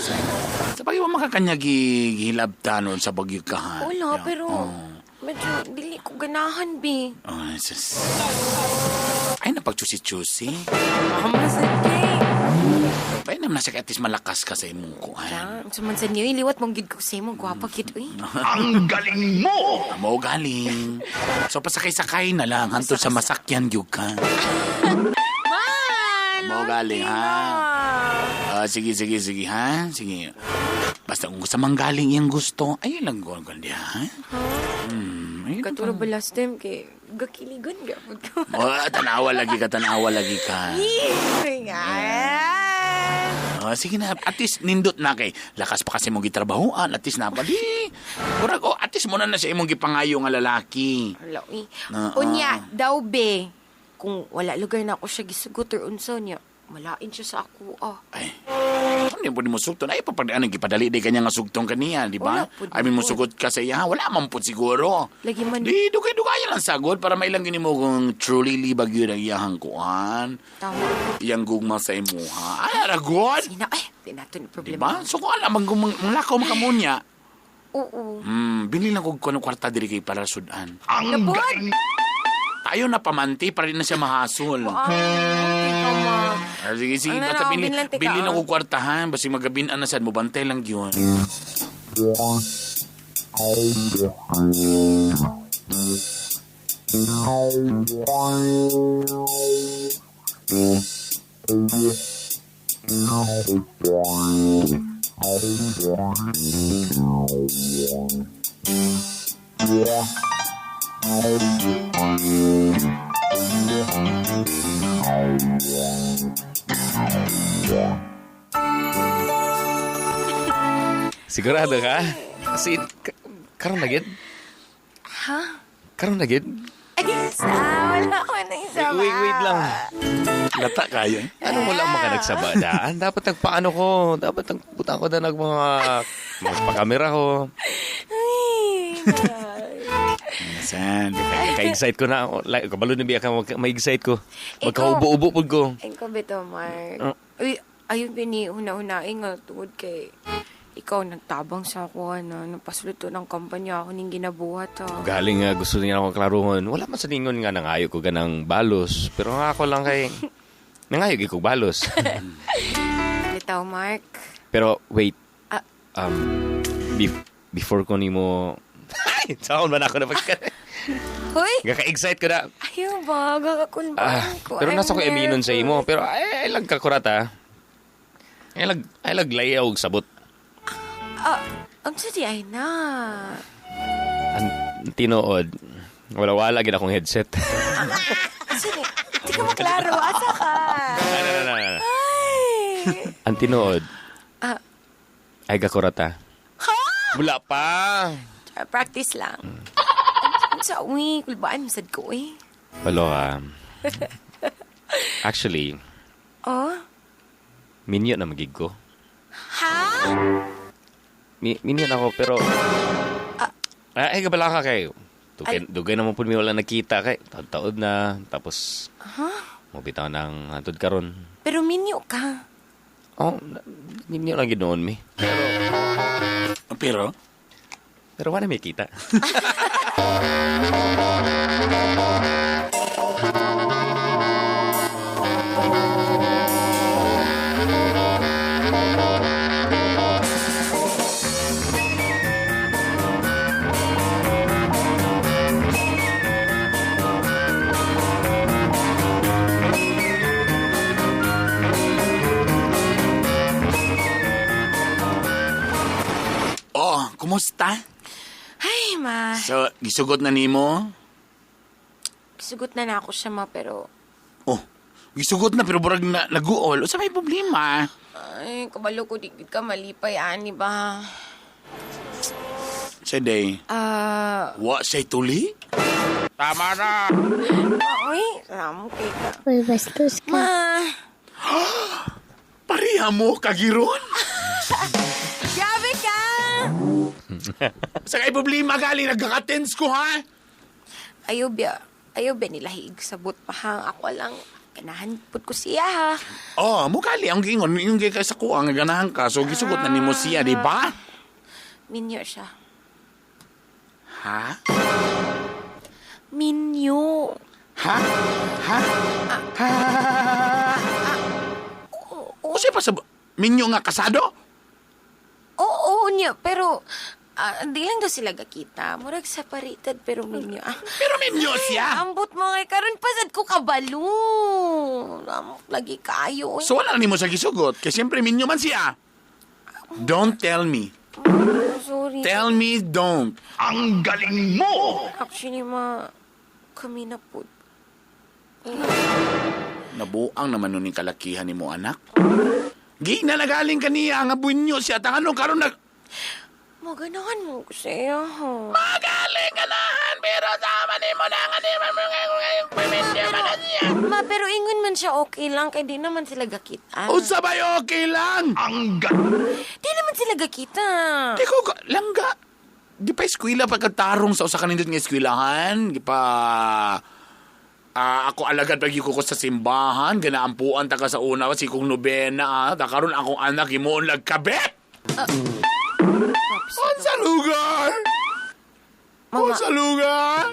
S6: Sa bagay mo makakanya gihilabtanon sa bagyo kahan.
S3: Wala, pero... Medyo, dili ko ganahan, bi.
S6: Oh, sus. Ay, napagchusi-chusi.
S3: Masakit.
S6: Ay, naman nasa katis malakas ka sa imong kuhan.
S3: Sumansan niyo, iliwat mong gid ko sa imo. Gwapa kit, uy.
S9: Ang galing mo!
S6: Mo galing. So, pasakay-sakay na lang. Hantod sa masakyan, gyud ka.
S3: Man!
S6: Mo galing, ha? Sige, ha? Sige. Basta kung sa manggaling yung gusto, ayun lang ko ganda, ha?
S3: Katulad ba last time kay gakiligon gapod ko.
S6: Tanawa lagi ka. Sige na, at least nindot na kay. Lakas pa kasi mong gitrabahoan, at least napali. Kurag, at least muna na siya imong gipangayo nga lalaki.
S3: Hala, uy. Unya, daw be, kung wala lugar na ako siya gisugot or unsa niya, malain siya sa ako,
S6: Ay, hindi po di mo sugton. Ay, papadaan, gipadali di kanya nga sugtong kaniya, di ba?
S3: Wala po,
S6: Ay, mo sugot ka sa iya, wala man po siguro.
S3: Lagi man.
S6: Di, dugay-dugay lang sagod para mailang gini mo kung truly libag yun ang iyahang kuhan.
S3: Tama.
S6: Iyang gugma sa imuha. Ay, aragod!
S3: Sina, tinato ni
S6: Di
S3: problema.
S6: ba? So, kung alam, manglakaw makamunya.
S3: Oo.
S6: Binili lang ko kung kwarta diri kay para sudan.
S9: Ang galing
S6: Tayo na pamanti, para rin na siya mahasol. Sige,
S3: Ano
S6: basta
S3: na,
S6: bili
S3: binlan
S6: na ko kwartahan. Basta magabinan na sad mo, bantay lang yun.
S2: Sigurado ka? Kasi, karon na gid?
S3: Ha?
S2: Karon na gid?
S3: Ay, wala ko na isa ba?
S2: Wait lang.
S6: Lata kayo.
S2: Ano mo lang makanagsaba daan? Dapat nagpaano ko. Dapat nagputa ko na magpakamera ko.
S6: San?
S2: Ka-excite ko na. Kabalo na biya ka ma-excite ko. Magkaubo-ubo po ko.
S3: Ay, ko bito, Mark. Uy, ayun bini, una-unaing nga tungod kay ikaw nagtabang sa ako, napasuluto ng kampanya ako ning ginabuhat.
S2: Galing nga gusto niya akong klaruhon. Wala man sa ningon nga nangayo ko ganang balos. Pero nga ako lang kay nangayo ko balos.
S3: Bitaw, Mark.
S2: Pero wait. Before ko nimo saan ba na ako na pagka...
S3: Hoy!
S2: Gaka-excite ko na.
S3: Ayaw ba? Gakakulbaan ko.
S2: Pero nasa ko iminon sa imo. Pero ay lang kakurata. Ay lag layaw og sabot.
S3: Ang sadi ay na.
S2: Ang tinuod. Wala gid akong headset.
S3: Sadi, hindi ka maklaro. Asa ka?
S2: No.
S3: Ay!
S2: Ang tinuod. Ay kakurata.
S3: Ha?
S2: Wala pa.
S3: Practice lang. Sa uwi, kulbaan masad ko eh.
S2: Walo ka. Actually, minyo na magig ko.
S3: Ha?
S2: Minyo na ako, pero... ay, gabala ka kayo. Dugay naman po mi wala nakita kay. Taod na, tapos... Mabitaw ng hantod karon.
S3: Pero minyo ka.
S2: Minyo lang ginoon mi.
S6: Pero?
S2: Pero wala may kita.
S6: Oh, kumusta?
S3: Ay, ma.
S6: So, gisugot na nimo?
S3: Sugot na ako siya, ma, pero...
S6: Oh, gisugot na pero burag na naguol. O sa may problema?
S3: Ay, kabalo ko, di ka malipay, ani ba?
S6: Say day. Wa say tuli? Tama na.
S3: Ay, ramo kay ka.
S8: May bastos ka.
S3: Ma.
S6: Pariha mo, kagiron?
S3: Grabe ka!
S6: Sa kay problema galing, nagkakatens ko, ha?
S3: Ayaw ba nila hig sabot pa hang ako lang. Ganahanpot ko siya, ha?
S6: Oh, mukali ang gingon. Yung gay ka sa kuang, ganahan ka. So, gisugot na nimo siya, di ba?
S3: Minyo siya.
S6: Ha?
S3: Minyo.
S6: Ha? Ha? Ha? O siya pa sa... Minyo nga kasado?
S3: Oo niya, pero... di lang daw sila gakita. Murag separated, pero minyo.
S6: Pero minyo siya!
S3: Ambot mo kay karon pasad ko kabalo. Lagi kayo.
S6: So, wala na nimo sa gisugot. Kasi siyempre, minyo man siya. Don't tell me.
S3: Sorry.
S6: Tell me don't.
S9: Ang galing mo!
S3: Actually, kami na po.
S6: Nabuang naman nun yung kalakihan ni mo, anak. Gi na nagaling kaniya, nga bunyo siya. Tanganong karon nag...
S3: Maganahan mo ko siya, ha?
S6: Magaling ganahan, pero tama ni mo na nga ni mo ngayong pamilya man niya.
S3: Ma, pero ingon man siya okay lang, kaya di naman sila gakita.
S6: O sabay okay lang.
S9: Ang galing.
S3: Di naman sila gakita.
S6: Di ko, langga. Di pa eskwela pagkatarong sa usa kanindot nga eskwelahan. Di pa... ako alagad pag ko sa simbahan, ganaampuan ta ka sa una, si kong nobena, karon akong anak, imoon lagkabet! Sa lugar!
S3: Mama.
S6: Sa lugar!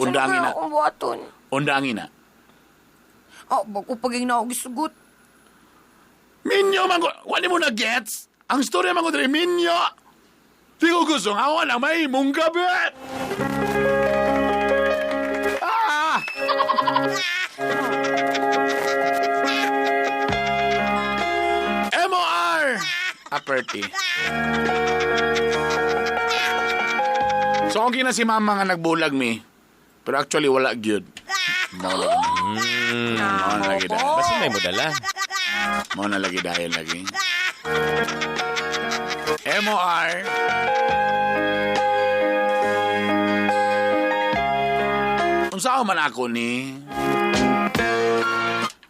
S6: Undangin na.
S3: Akong buhaton.
S6: Undangin na.
S3: Bago paging na ako gisugot.
S6: Minyo, wali mo na gets? Ang story man ko dali, Minyo! Di ko gusto nga ako na may mong gabet! MOR! Aperty. So, okay na si mama nga nagbulag mi. Pero actually, wala gyud. Mawala ko na. Mawala lagi dahil.
S2: Basta may modala.
S6: Mawala lagi dahil lagi. MOR. Unsa man ako ni?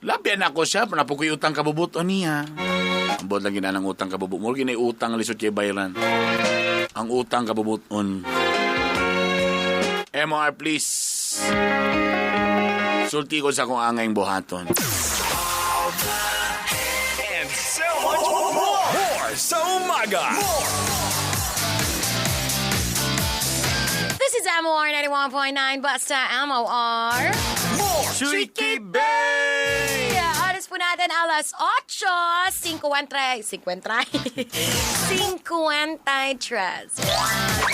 S6: Labian ako siya, panapukoy utang kabubuton niya. Ang bod lagi na ng utang kabubuton. Mo ginay utang lisod kay bayaran. Ang utang kabubuton. MR, please. Sulti ko sa kong angayng buhaton.
S12: And so much more sa umaga.
S3: This is MOR 91.9 Basta MOR.
S12: More
S2: Tricky Bay!
S3: Oras po natin alas 8:53. 53.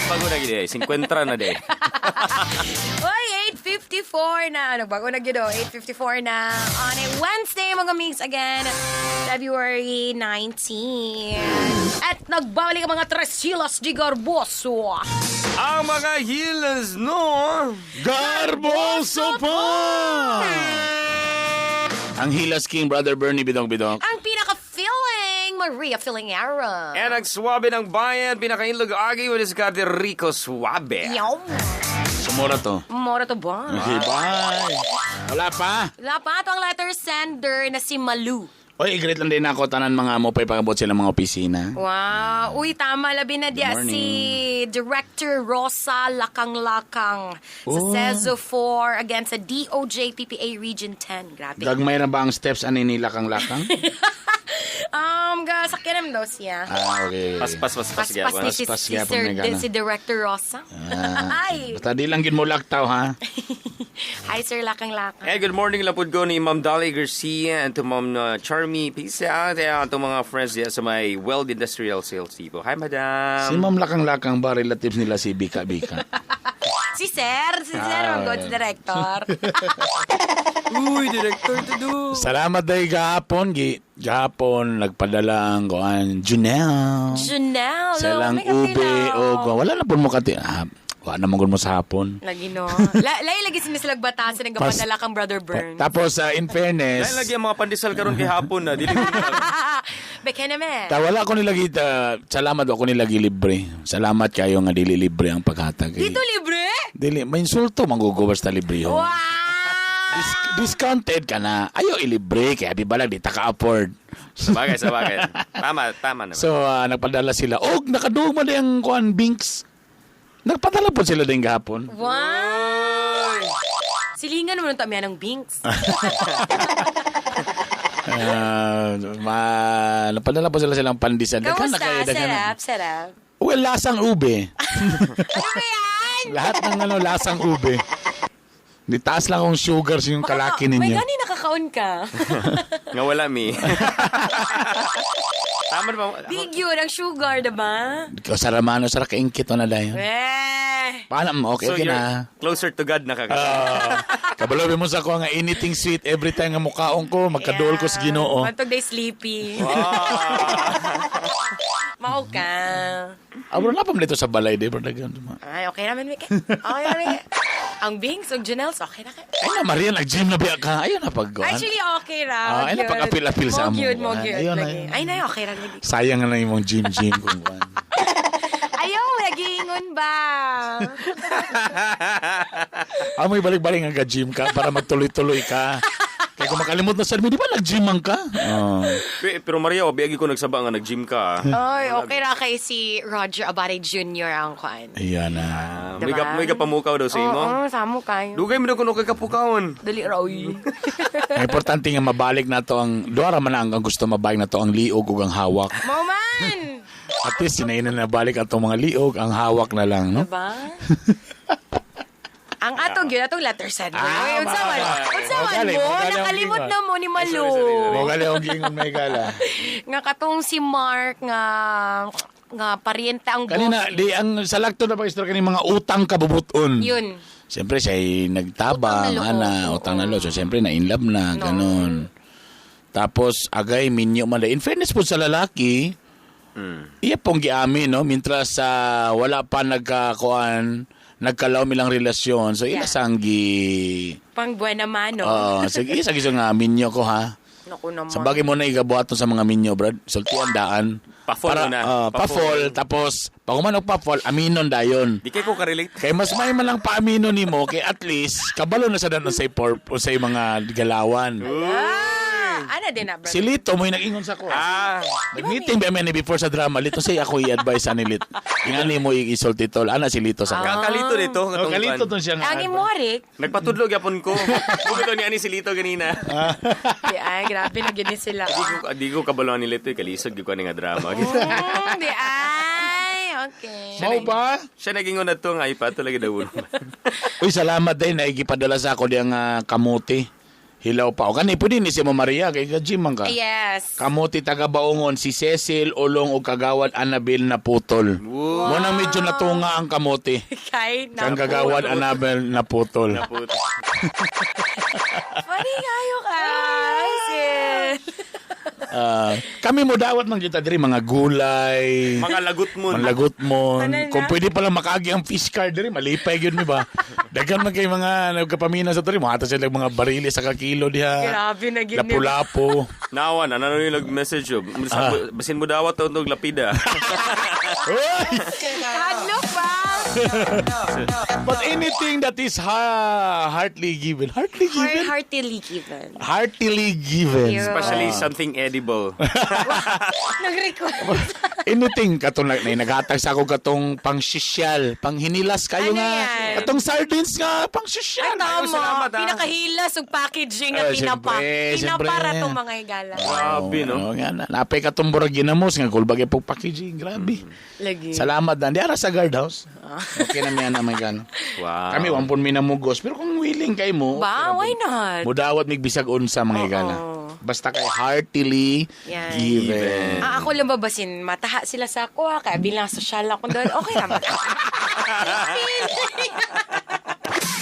S2: Bago na gid 50 na day.
S3: Oy, 8:54 na. Nagbago na gid 8:54 na on a Wednesday, mga mix again, February 19. At nagbalik ang mga Tresilas di Garboso.
S2: Ang mga hilas, no?
S6: Garboso pa! Ang Hilas King, Brother Bernie Bidong-Bidong.
S3: Ang pinaka-feeling, Maria Filingera.
S2: And ang swabe ng bayan, pinakainlog agi with his God Rico Suabe.
S3: Yaw.
S6: Sumura to.
S3: Mora to ba?
S6: Okay, bye. Wala pa.
S3: Wala pa ito ang letter sender na si Malu.
S6: Oy, i-greet lang din ako tanan mga mo pa'y pagabot sila mga opisina.
S3: Wow. Uy, tama labi na dia si Director Rosa Lakang-Lakang sa CESO 4 against sa DOJ PPA Region 10. Grabe.
S6: Gagmay na ba ang steps ani nila kang lakang?
S3: Sakyan daw siya.
S6: Okay.
S2: Paspas
S3: Paspas ni si Director Rosa. Ay.
S6: Basta di lang gin mo laktaw, ha?
S3: Hi, Sir Lakang-Lakang.
S2: Good morning lang po ko ni Ma'am Dolly Garcia and to Ma'am Charmy. Peace out. Itong mga friends diya sa may Weld Industrial Sales Depot. Hi, Madam.
S6: Si Ma'am Lakang-Lakang ba relatives nila si Bika-Bika?
S3: Si Sir ang good director.
S2: Uy, Director Tudu.
S6: Salamat day gahapon. Gahapon nagpadala ang Junel. Salang ube o wala na po mo kati. Wala naman mo sa hapon.
S3: Lagi no. Lagi sinisalag batasan ng kapadala kang Brother Burns.
S6: Tapos in fairness.
S2: Lagi ang mga pandesal karon kay hapon na. Dili
S3: Beke naman.
S6: Wala ko nilagi, salamat ako nilagi libre. Salamat kayo nga dili libre ang paghatag.
S3: Dito libre?
S6: Dili, may insulto manggugubas ta libre ho.
S3: Wow!
S6: Discounted ka na. Ayaw ilibre, kaya di balag di ta ka-afford.
S2: Sabagay. Tama naman.
S6: So, nagpadala sila. Nakaduog man yung Binks. Nagpadala po sila din gahapon.
S3: Wow! Silingan naman ang tamihan ng Binks.
S6: Napadala po sila silang pandesal.
S3: Kamusta? Sarap.
S6: Well, lasang ube.
S3: Ano ba yan?
S6: Lahat ng lasang ube. Di taas lang akong sugar sa yung kalaki ninyo.
S3: May gani nakakaon ka.
S2: Nga wala, mi. Tama ba?
S3: Big yun ang sugar, diba?
S6: Ikaw saramano, sara kaingkit na dayon. Paano, okay na.
S2: Closer to God na
S6: Kabalobi mo sa ko nga anything sweet every time nga mukhaong ko, magkadool ko sa Ginoo.
S3: Mantog day sleepy. Mao ka.
S6: Abro na pa dito sa balay, di ba?
S3: Ay, okay naman, Mike. Okay naman. Ang Binks o Janelles, okay na kayo.
S6: Ay na, Maria, nag-gym na ba ka? Ayun na pag-goan.
S3: Actually, okay ra.
S6: Ay na, pag-apil-apil sa mo.
S3: Mo cute.
S6: Ayun na.
S3: Ay na, okay ra. Lagi.
S6: Sayang na yung gym kung kuhan.
S3: Ayaw, nag-iingon ba?
S6: May balik-balik nga gym ka para magtuloy-tuloy ka. Kaya kung makalimot na sa di ba nag-gym man ka?
S2: Pero Maria, obiagi ko nagsaba nga nag-gym ka.
S3: Ay, okay ra kay si Roger Abare Jr. ang kuhan.
S6: Ayan na.
S2: May kapamukaw daw sa imo?
S3: Oo, samo kayo.
S2: Dugay mo na kung kagapukawon.
S3: Dali raw yun.
S6: Ang importante nga mabalik na to ang, duwara man ang gusto mabalik na to ang liog o ang hawak.
S3: Moman!
S6: At least, sinainan na balik atong mga liog, ang hawak na lang, no?
S3: Diba? Ang atong yun, atong letter set. Unsaman mo, nakalimot na mo ni Malu.
S6: Magali ang gingon may gala.
S3: Nga katong si Mark nga pariente ang boss.
S6: Kanina, ang salakto na pag-istorya kaning mga utang kabubuton.
S3: Yun.
S6: Siyempre, siya ay nagtabang, utang na loob. So, siyempre, na-inlove na, ganun. Tapos, agay, minyo man. In fairness po sa lalaki, iya pong giamin, no? Mintras wala pa nagkalaw milang relasyon. So, ilasanggi.
S3: Pang buwan naman, no?
S6: Sige, nga, minyo ko, ha?
S3: Naku naman.
S6: Sa bagay mo na igabuhaton sa mga minyo, brad. Sultian daan.
S2: Pa-fall na.
S6: Pa-fall. Tapos, pag umanog pa-fall, aminon dayon.
S2: Di kayo ko ka-relate.
S6: Kaya mas may man lang pa-aminon ni mo, kaya at least, kabalo na sa danon sa mga galawan.
S3: Ano din na, brother?
S6: Si Lito mo yung nag-ingon sa ko. Nag-meeting ba may before sa drama. Lito say ako i-advise ani Lito. Ingani mo i-isulti tol. Ana si Lito sa ko.
S2: Kalito dito.
S6: Kalito to siya nga.
S3: Ang imorik.
S2: Nagpatudlog yapon ko. Bumito ni ani si Lito ganina.
S3: Ay, grabe na gini sila.
S2: Di ko kabalo ni Lito. Kalisod ko nga drama.
S3: Di ay. Okay.
S6: Mau ba?
S2: Siya nag-ingon na to nga ipato lagi daw.
S6: Uy, salamat din. Naigipadala sa ako diyang kamuti. Hilaw pa. O kani po din ni si Maria. Kaya gym man ka.
S3: Yes.
S6: Kamuti taga-baongon. Si Cecil, Ulong o Kagawad Annabel na putol.
S2: Wow.
S6: Muna medyo natunga ang kamuti.
S3: Kay na
S6: Kang Kagawad Annabel na putol.
S3: Funny kayo ka.
S6: Kami mo dawat mang kita diri mga gulay.
S2: Mga
S6: lagot mo. Kung pwede pala makagi ang fish card diri, malipay gyud mi ba? Daghan man kay mga nagkapamina sa diri, mo ata sila mga barili sa kakilo diha.
S3: Grabe na gini.
S6: Lapu-lapu.
S2: Nawa na nanoy nag-message yo. Basin mo dawat to og lapida.
S3: Hadlok ba?
S6: But anything that is heartily given.
S3: Heartily given.
S6: Heartily given.
S2: Especially something edible.
S3: Nag-request.
S6: Anything katong naghatag sa ako katong pang-sosyal, pang-hinilas kayo
S3: Ano
S6: nga.
S3: yan?
S6: Katong sardines nga pang-sosyal.
S3: Tama.
S2: salamat, ah.
S3: Pinakahilas ug packaging nga pinapa.
S6: siyempre.
S3: Pinapara tong mga higala.
S2: Grabe, no?
S6: Oo nga na. Napay katong burag ginamos nga kulbagay pong packaging. Grabe.
S3: Lagi.
S6: Salamat na. Di ara sa guardhouse. Okay na miyan naman gano.
S2: Wow.
S6: Kami wampun mi namugos. Pero kung willing kay mo,
S3: Ba, why not?
S6: mudawat mig bisag unsa mga higala. Basta kay heartily
S3: Yan.
S6: given.
S3: Ako lang babasin, mataha sila sa ako ha, kaya bilang sosyal ako doon, okay naman.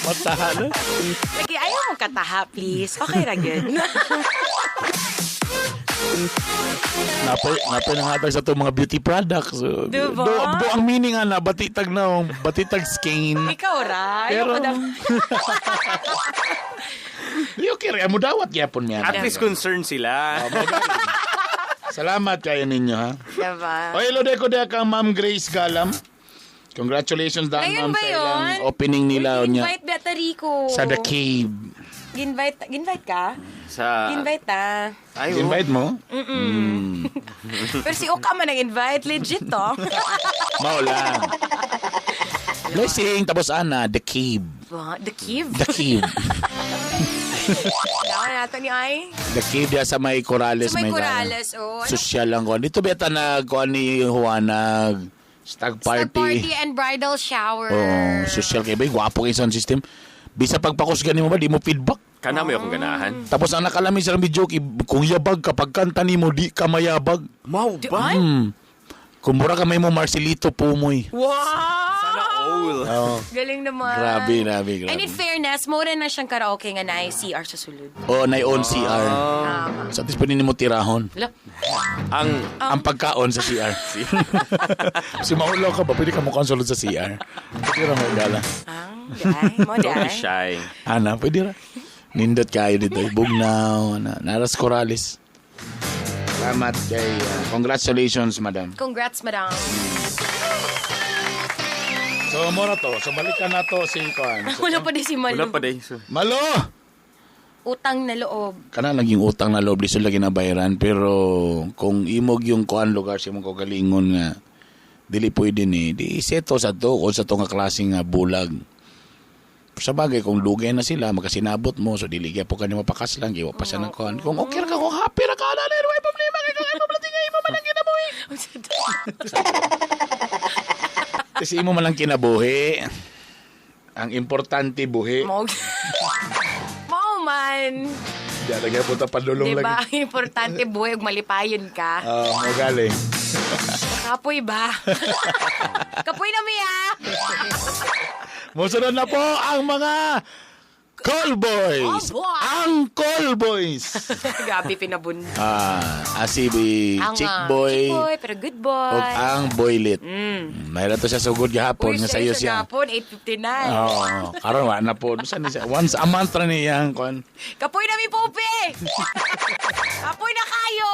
S6: Mataha na.
S3: Lagi, ayaw mong kataha, please. Okay ra gyud.
S6: Napay nangatag sa to mga beauty products. So,
S3: Diba?
S6: do ang meaning na batitag na batitag skin.
S3: Ikaw ra.
S6: Pero
S3: Ayaw ko
S6: Yo kaya mo dawat gyapon mi.
S2: At least concerned sila.
S6: Salamat kayo ninyo ha.
S3: Diba?
S6: O hello de ko kang Ma'am Grace Galam. Congratulations dahil
S3: Ngayon
S6: ma'am
S3: ba
S6: sa
S3: yun?
S6: ilang opening nila niya
S3: Invite Beta Rico.
S6: sa The Cave.
S3: Ginvite ka?
S2: Sa...
S3: Ginvite ta.
S2: Ay,
S6: Invite mo?
S3: Pero si Oka man nag-invite. Legit to.
S6: Maulan. Blessing tapos ana The Cave.
S3: The Cave?
S6: The Cave.
S3: Dawan nato ni Ay.
S6: The Cave dia sa may Corales.
S3: Sa may
S6: gana.
S3: Corales, oh.
S6: Social lang ko. Dito beta nagkuhan ni Juanag stag
S3: Stag
S6: party.
S3: party and bridal shower.
S6: Oh, social kay bay gwapo kay sound system. Bisa pagpakusgan mo ba di mo feedback.
S2: Kana mo akong ganahan.
S6: Tapos ang nakalamin sa video kung yabag kapag kanta nimo di ka mayabag.
S2: Mau ba?
S6: Kumbura ka may mo Marcelito Pumoy.
S3: Wow!
S2: Sana all.
S6: Oh.
S3: Galing naman.
S6: Grabe.
S3: And in fairness, mura na siyang karaoke nga na CR sa sulod.
S6: Oh, na on CR. Sa atis pa rin mo tirahon.
S3: Wala.
S6: Ang pagkaon sa CR. Si maulaw ka ba? Pwede ka mo konsulod sa CR. Tira mo gala.
S3: Mo
S2: Don't be
S3: dai.
S2: shy.
S6: Ana, pwede ra. Nindot kayo dito. Bugnaw. Naras Corales. Salamat kay... congratulations, madam.
S3: Congrats, madam.
S6: So, mora to. So, balikan na to si Kuan.
S3: Wala pa din si Malu.
S2: Wala pa day. So,
S6: Malo!
S3: Utang na loob.
S6: Kana naging utang na loob. Di sila ginabayaran. Pero, kung imog yung Kuan lugar, siya mong kagalingon nga, dili pwede ni. Di seto sa to. O sa to nga klaseng bulag. Sa bagay, kung lugay na sila, magkasinabot mo, so diligya po ka ni mapakas lang, iwa pa siya ng Kuan. Kung okay ka, kung happy ra ka, alala, may problema, kaya maplatingay mo man ang kinabuhi. Kasi mo man ang kinabuhi. Ang importante buhi.
S3: Mau man.
S6: Diyan, punta padulong
S3: Diba?
S6: lagi.
S3: Ang importante buhay ug malipayon ka.
S6: Mo galing.
S3: Kapoy ba? Kapoy na miya.
S6: Musunod na po ang mga Call Boys.
S3: Oh, boy.
S6: Ang Call Boys.
S3: Gabi pinabun.
S6: Si
S3: Ang
S6: Chick Boy.
S3: Chick boy, pero good boy.
S6: O ang Boylet. Mayroon to siya sugod gahapon nga sayo siya.
S3: Hapon, 8:59.
S6: Karon wa na po. Saan siya? Once a month ra niyang kon.
S3: Kapoy na mi Pope. Kapoy na kayo.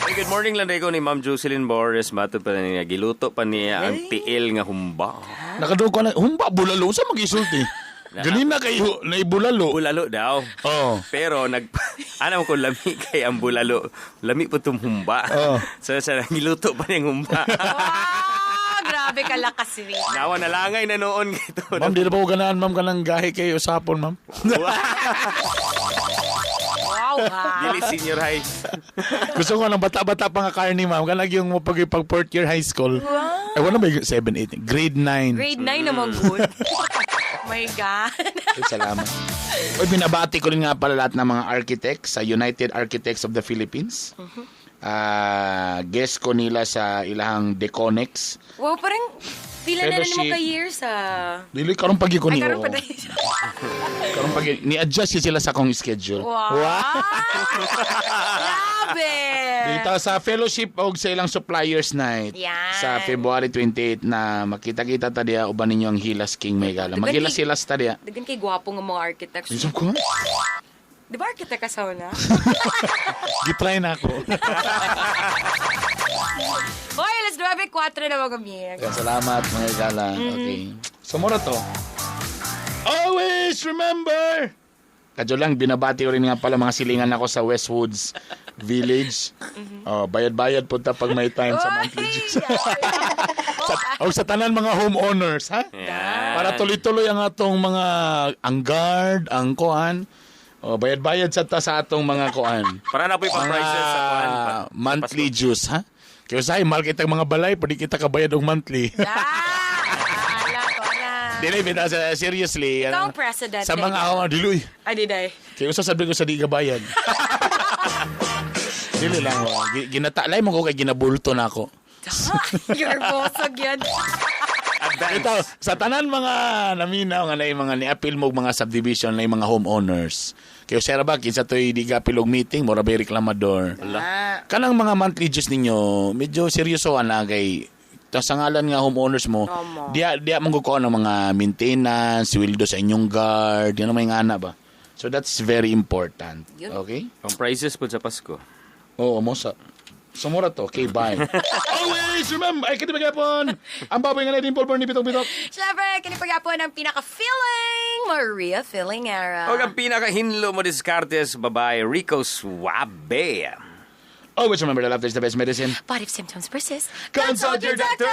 S2: hey, good morning lang ko ni Ma'am Jocelyn Borges. Mato pa niya. Giluto pa niya ang tiil nga humba.
S6: Nakadug ko na humba bulalo sa magisulti. Ganina kayo na ibulalo.
S2: Bulalo daw.
S6: Oh.
S2: Pero alam ko lami kay ang bulalo. Lami po itong humba.
S6: Oh.
S2: So sa giluto pa niyang humba.
S3: Wow, grabe ka lakas rin.
S2: Nawa na langay na noon gito.
S6: Ma'am, di na ba ko ganahan, ma'am, ka ng gahi kayo usapon, ma'am?
S3: Wow, ha.
S2: Dili senior high.
S6: Gusto ko ng bata-bata pa nga karni, ma'am. Kanag yung pag 4th year high school.
S3: Wow.
S6: Ay, wala ba 7, 8? Grade 9.
S3: Grade 9 naman good. Oh my God.
S6: Ay, salamat. Uy, binabati ko rin nga pala lahat ng mga architects sa United Architects of the Philippines. Guest ko nila sa ilahang Deconex.
S3: Wow, parang pila na rin mo
S6: Fellowship.
S3: ka-years
S6: Dili, karong pagi ko
S3: Ay,
S6: ni.
S3: karoon pa tayo.
S6: Karong pagi. Ni-adjust yun sila sa akong schedule.
S3: Wow. Grabe.
S6: Dito sa fellowship o sa ilang suppliers night.
S3: Yan.
S6: Sa February 28 na makita-kita ta diya uban ninyo ang Hilas King Megala. Maghilas-hilas ta diya.
S3: Dagan kay gwapo ng mga architects.
S6: Isip ko nga.
S3: Di ba architect ka sa una?
S6: Gitry na ako.
S3: Boy, let's drive it 4 na mga miyek.
S6: Salamat mga gala. Okay. So mura to. Always remember Kadyo lang, binabati ko rin nga pala mga silingan ako sa Westwoods Village. Bayad-bayad po pag may time sa monthly dues. sa tanan mga homeowners, ha? Para tuloy-tuloy ang atong mga ang guard, ang kuan. Bayad-bayad sa atong mga kuan.
S2: Para na po yung prices sa kuan.
S6: Monthly dues, ha? Kaya sa mahal kitang mga balay, pwede kita kabayad og monthly. Dili, seriously.
S3: Ikaw ang president.
S6: Sa mga diluy.
S3: Ay, diday.
S6: Kaya sasabi ko sa di kabayan. Dili lang. Ginatalay mo ko kay ginabulto na ako.
S3: You're bosog yan.
S6: Ito, sa tanan mga naminaw nga na mga ni-appeal mo mga subdivision na mga homeowners. Kaya sir ba, kinsa to'y di kapilog meeting, mora ba reklamador. Kanang mga monthly dues ninyo, medyo seryoso na kay sa ngalan nga homeowners mo, diya manggukuha ng mga maintenance, sweldo sa inyong guard, yan ang may ngana ba? So that's very important. Okay?
S2: Ang prices po sa Pasko.
S6: Oo, mosa. Sumura to. Okay, bye. Always remember, ay kitipagapon, ang baboy nga na din Paul ni Pitok-Pitok.
S3: Siyempre, kinipagapon ang pinaka-feeling, Maria Filingera.
S2: O ang pinaka-hinlo mo diskartes, babae, Rico Suave.
S6: Always remember that laughter is the best medicine.
S3: But if symptoms persist,
S6: consult your doctor!